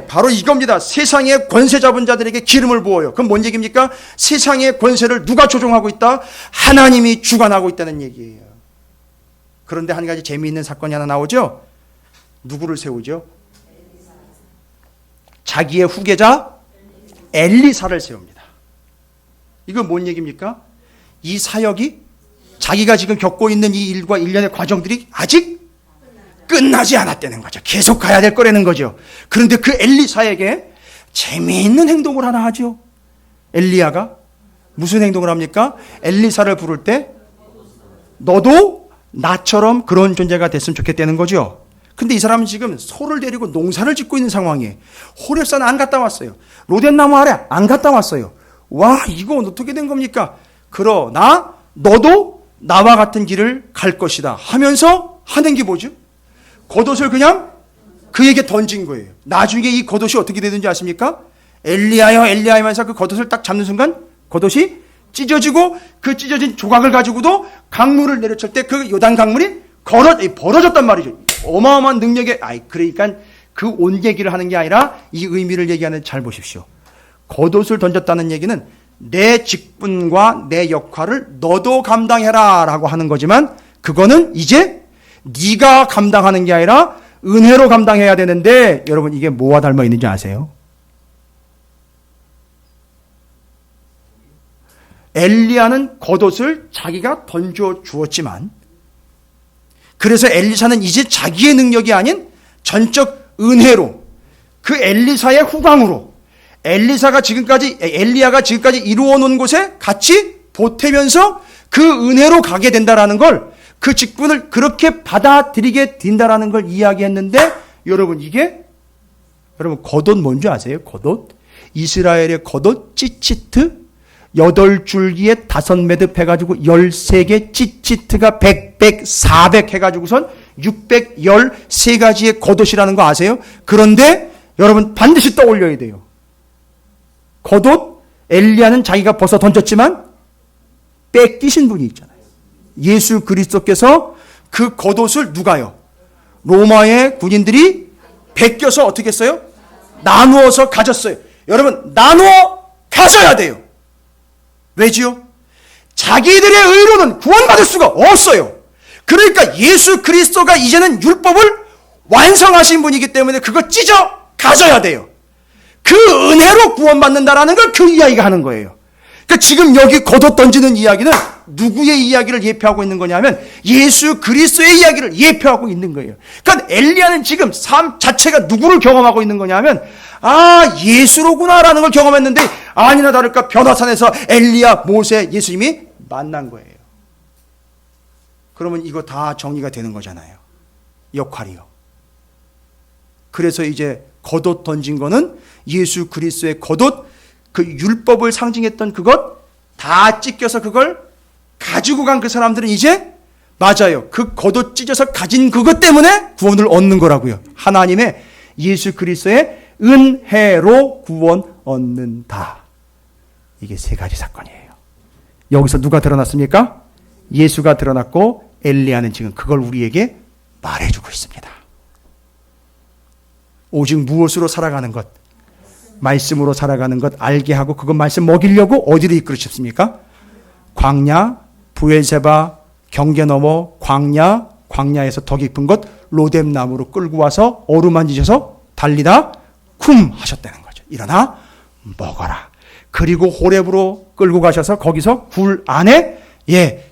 A: 바로 이겁니다. 세상의 권세 잡은 자들에게 기름을 부어요. 그럼 뭔 얘기입니까? 세상의 권세를 누가 조종하고 있다? 하나님이 주관하고 있다는 얘기예요. 그런데 한 가지 재미있는 사건이 하나 나오죠? 누구를 세우죠? 자기의 후계자 엘리사를 세웁니다. 이건 뭔 얘기입니까? 이 사역이, 자기가 지금 겪고 있는 이 일과 일련의 과정들이 아직 끝나지 않았다는 거죠. 계속 가야 될 거라는 거죠. 그런데 그 엘리사에게 재미있는 행동을 하나 하죠. 엘리야가 무슨 행동을 합니까? 엘리사를 부를 때 너도 나처럼 그런 존재가 됐으면 좋겠다는 거죠. 근데 이 사람은 지금 소를 데리고 농사를 짓고 있는 상황이에요. 호렙산 안 갔다 왔어요. 로뎀나무 아래 안 갔다 왔어요. 와, 이건 어떻게 된 겁니까? 그러나 너도 나와 같은 길을 갈 것이다 하면서 하는 게 뭐죠? 겉옷을 그냥 그에게 던진 거예요. 나중에 이 겉옷이 어떻게 되는지 아십니까? 엘리야여 엘리야 하면서 그 겉옷을 딱 잡는 순간 겉옷이 찢어지고, 그 찢어진 조각을 가지고도 강물을 내려칠 때 그 요단 강물이 벌어졌단 말이죠. 어마어마한 능력에, 그러니까 그 온 얘기를 하는 게 아니라 이 의미를 얘기하는, 잘 보십시오. 겉옷을 던졌다는 얘기는 내 직분과 내 역할을 너도 감당해라 라고 하는 거지만, 그거는 이제 네가 감당하는 게 아니라 은혜로 감당해야 되는데, 여러분 이게 뭐와 닮아 있는지 아세요? 엘리야는 겉옷을 자기가 던져 주었지만, 그래서 엘리사는 이제 자기의 능력이 아닌 전적 은혜로, 그 엘리사의 후광으로 엘리야가 지금까지 이루어 놓은 곳에 같이 보태면서 그 은혜로 가게 된다라는 걸, 그 직분을 그렇게 받아들이게 된다라는 걸 이야기했는데, 여러분 이게, 여러분 겉옷 뭔지 아세요? 겉옷? 이스라엘의 겉옷 찌치트 8줄기에 5매듭 해가지고 13개 찌치트가 400 해가지고선 613가지의 겉옷이라는 거 아세요? 그런데 여러분 반드시 떠올려야 돼요. 겉옷, 엘리야는 자기가 벗어 던졌지만 뺏기신 분이 있잖아요. 예수 그리스도께서 그 겉옷을 누가요? 로마의 군인들이 베껴서 어떻게 했어요? 나누어서 가졌어요. 여러분 나누어 가져야 돼요. 왜지요? 자기들의 의로는 구원받을 수가 없어요. 그러니까 예수 그리스도가 이제는 율법을 완성하신 분이기 때문에 그거 찢어 가져야 돼요. 그 은혜로 구원받는다라는 걸 그 이야기가 하는 거예요. 그러니까 지금 여기 걷어 던지는 이야기는 누구의 이야기를 예표하고 있는 거냐면 예수 그리스도의 이야기를 예표하고 있는 거예요. 그러니까 엘리야는 지금 삶 자체가 누구를 경험하고 있는 거냐면 예수로구나라는 걸 경험했는데 아니나 다를까 변화산에서 엘리야, 모세, 예수님이 만난 거예요. 그러면 이거 다 정리가 되는 거잖아요. 역할이요. 그래서 이제 겉옷 던진 거는 예수 그리스도의 겉옷, 그 율법을 상징했던 그것 다 찢겨서 그걸 가지고 간 그 사람들은 이제 맞아요. 그 겉옷 찢어서 가진 그것 때문에 구원을 얻는 거라고요. 하나님의 예수 그리스도의 은혜로 구원 얻는다. 이게 세 가지 사건이에요. 여기서 누가 드러났습니까? 예수가 드러났고 엘리야는 지금 그걸 우리에게 말해주고 있습니다. 오직 무엇으로 살아가는 것? 말씀으로 살아가는 것 알게 하고 그것 말씀 먹이려고 어디로 이끌으셨습니까? 광야, 부엘세바, 경계 넘어 광야에서 더 깊은 곳 로뎀나무로 끌고 와서 어루만지셔서 달리다 쿰 하셨다는 거죠. 일어나 먹어라. 그리고 호렙으로 끌고 가셔서 거기서 굴 안에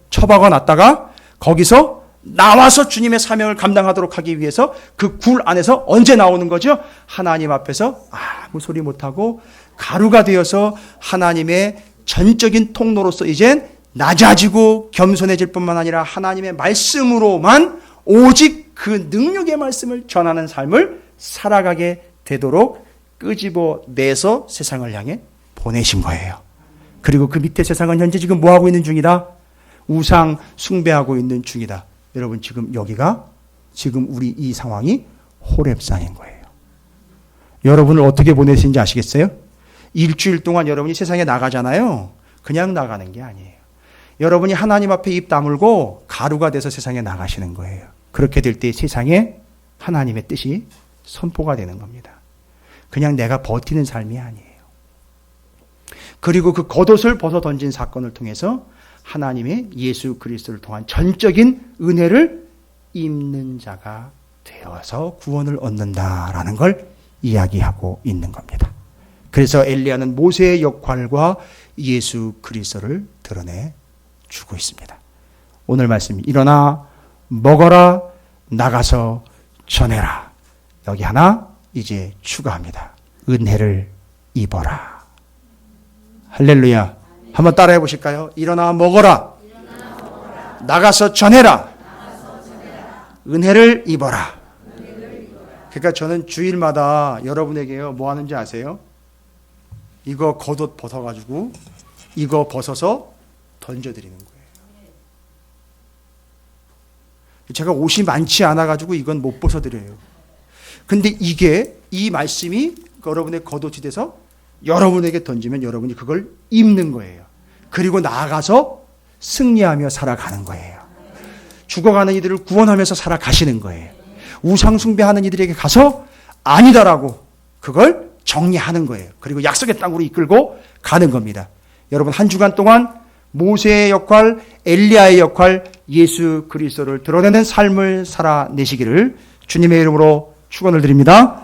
A: 처박아 놨다가 거기서 나와서 주님의 사명을 감당하도록 하기 위해서 그 굴 안에서 언제 나오는 거죠? 하나님 앞에서 아무 소리 못하고 가루가 되어서 하나님의 전적인 통로로서 이젠 낮아지고 겸손해질 뿐만 아니라 하나님의 말씀으로만 오직 그 능력의 말씀을 전하는 삶을 살아가게 되도록 끄집어내서 세상을 향해 보내신 거예요. 그리고 그 밑에 세상은 현재 지금 뭐하고 있는 중이다? 우상 숭배하고 있는 중이다. 여러분 지금 여기가 지금 우리 이 상황이 호렙산인 거예요. 여러분을 어떻게 보내시는지 아시겠어요? 일주일 동안 여러분이 세상에 나가잖아요. 그냥 나가는 게 아니에요. 여러분이 하나님 앞에 입 다물고 가루가 돼서 세상에 나가시는 거예요. 그렇게 될 때 세상에 하나님의 뜻이 선포가 되는 겁니다. 그냥 내가 버티는 삶이 아니에요. 그리고 그 겉옷을 벗어 던진 사건을 통해서 하나님의 예수 그리스도를 통한 전적인 은혜를 입는 자가 되어서 구원을 얻는다라는 걸 이야기하고 있는 겁니다. 그래서 엘리야는 모세의 역할과 예수 그리스도를 드러내 주고 있습니다. 오늘 말씀이 일어나 먹어라 나가서 전해라. 여기 하나 이제 추가합니다. 은혜를 입어라. 할렐루야. 한번 따라해 보실까요? 일어나 먹어라. 나가서 전해라. 은혜를 입어라. 그러니까 저는 주일마다 여러분에게요 뭐 하는지 아세요? 이거 겉옷 벗어가지고 이거 벗어서 던져드리는 거예요. 제가 옷이 많지 않아가지고 이건 못 벗어드려요. 근데 이 말씀이 여러분의 겉옷이 돼서 여러분에게 던지면 여러분이 그걸 입는 거예요. 그리고 나아가서 승리하며 살아가는 거예요. 죽어가는 이들을 구원하면서 살아가시는 거예요. 우상 숭배하는 이들에게 가서 아니다라고 그걸 정리하는 거예요. 그리고 약속의 땅으로 이끌고 가는 겁니다. 여러분 한 주간 동안 모세의 역할, 엘리야의 역할, 예수 그리스도를 드러내는 삶을 살아내시기를 주님의 이름으로 축원을 드립니다.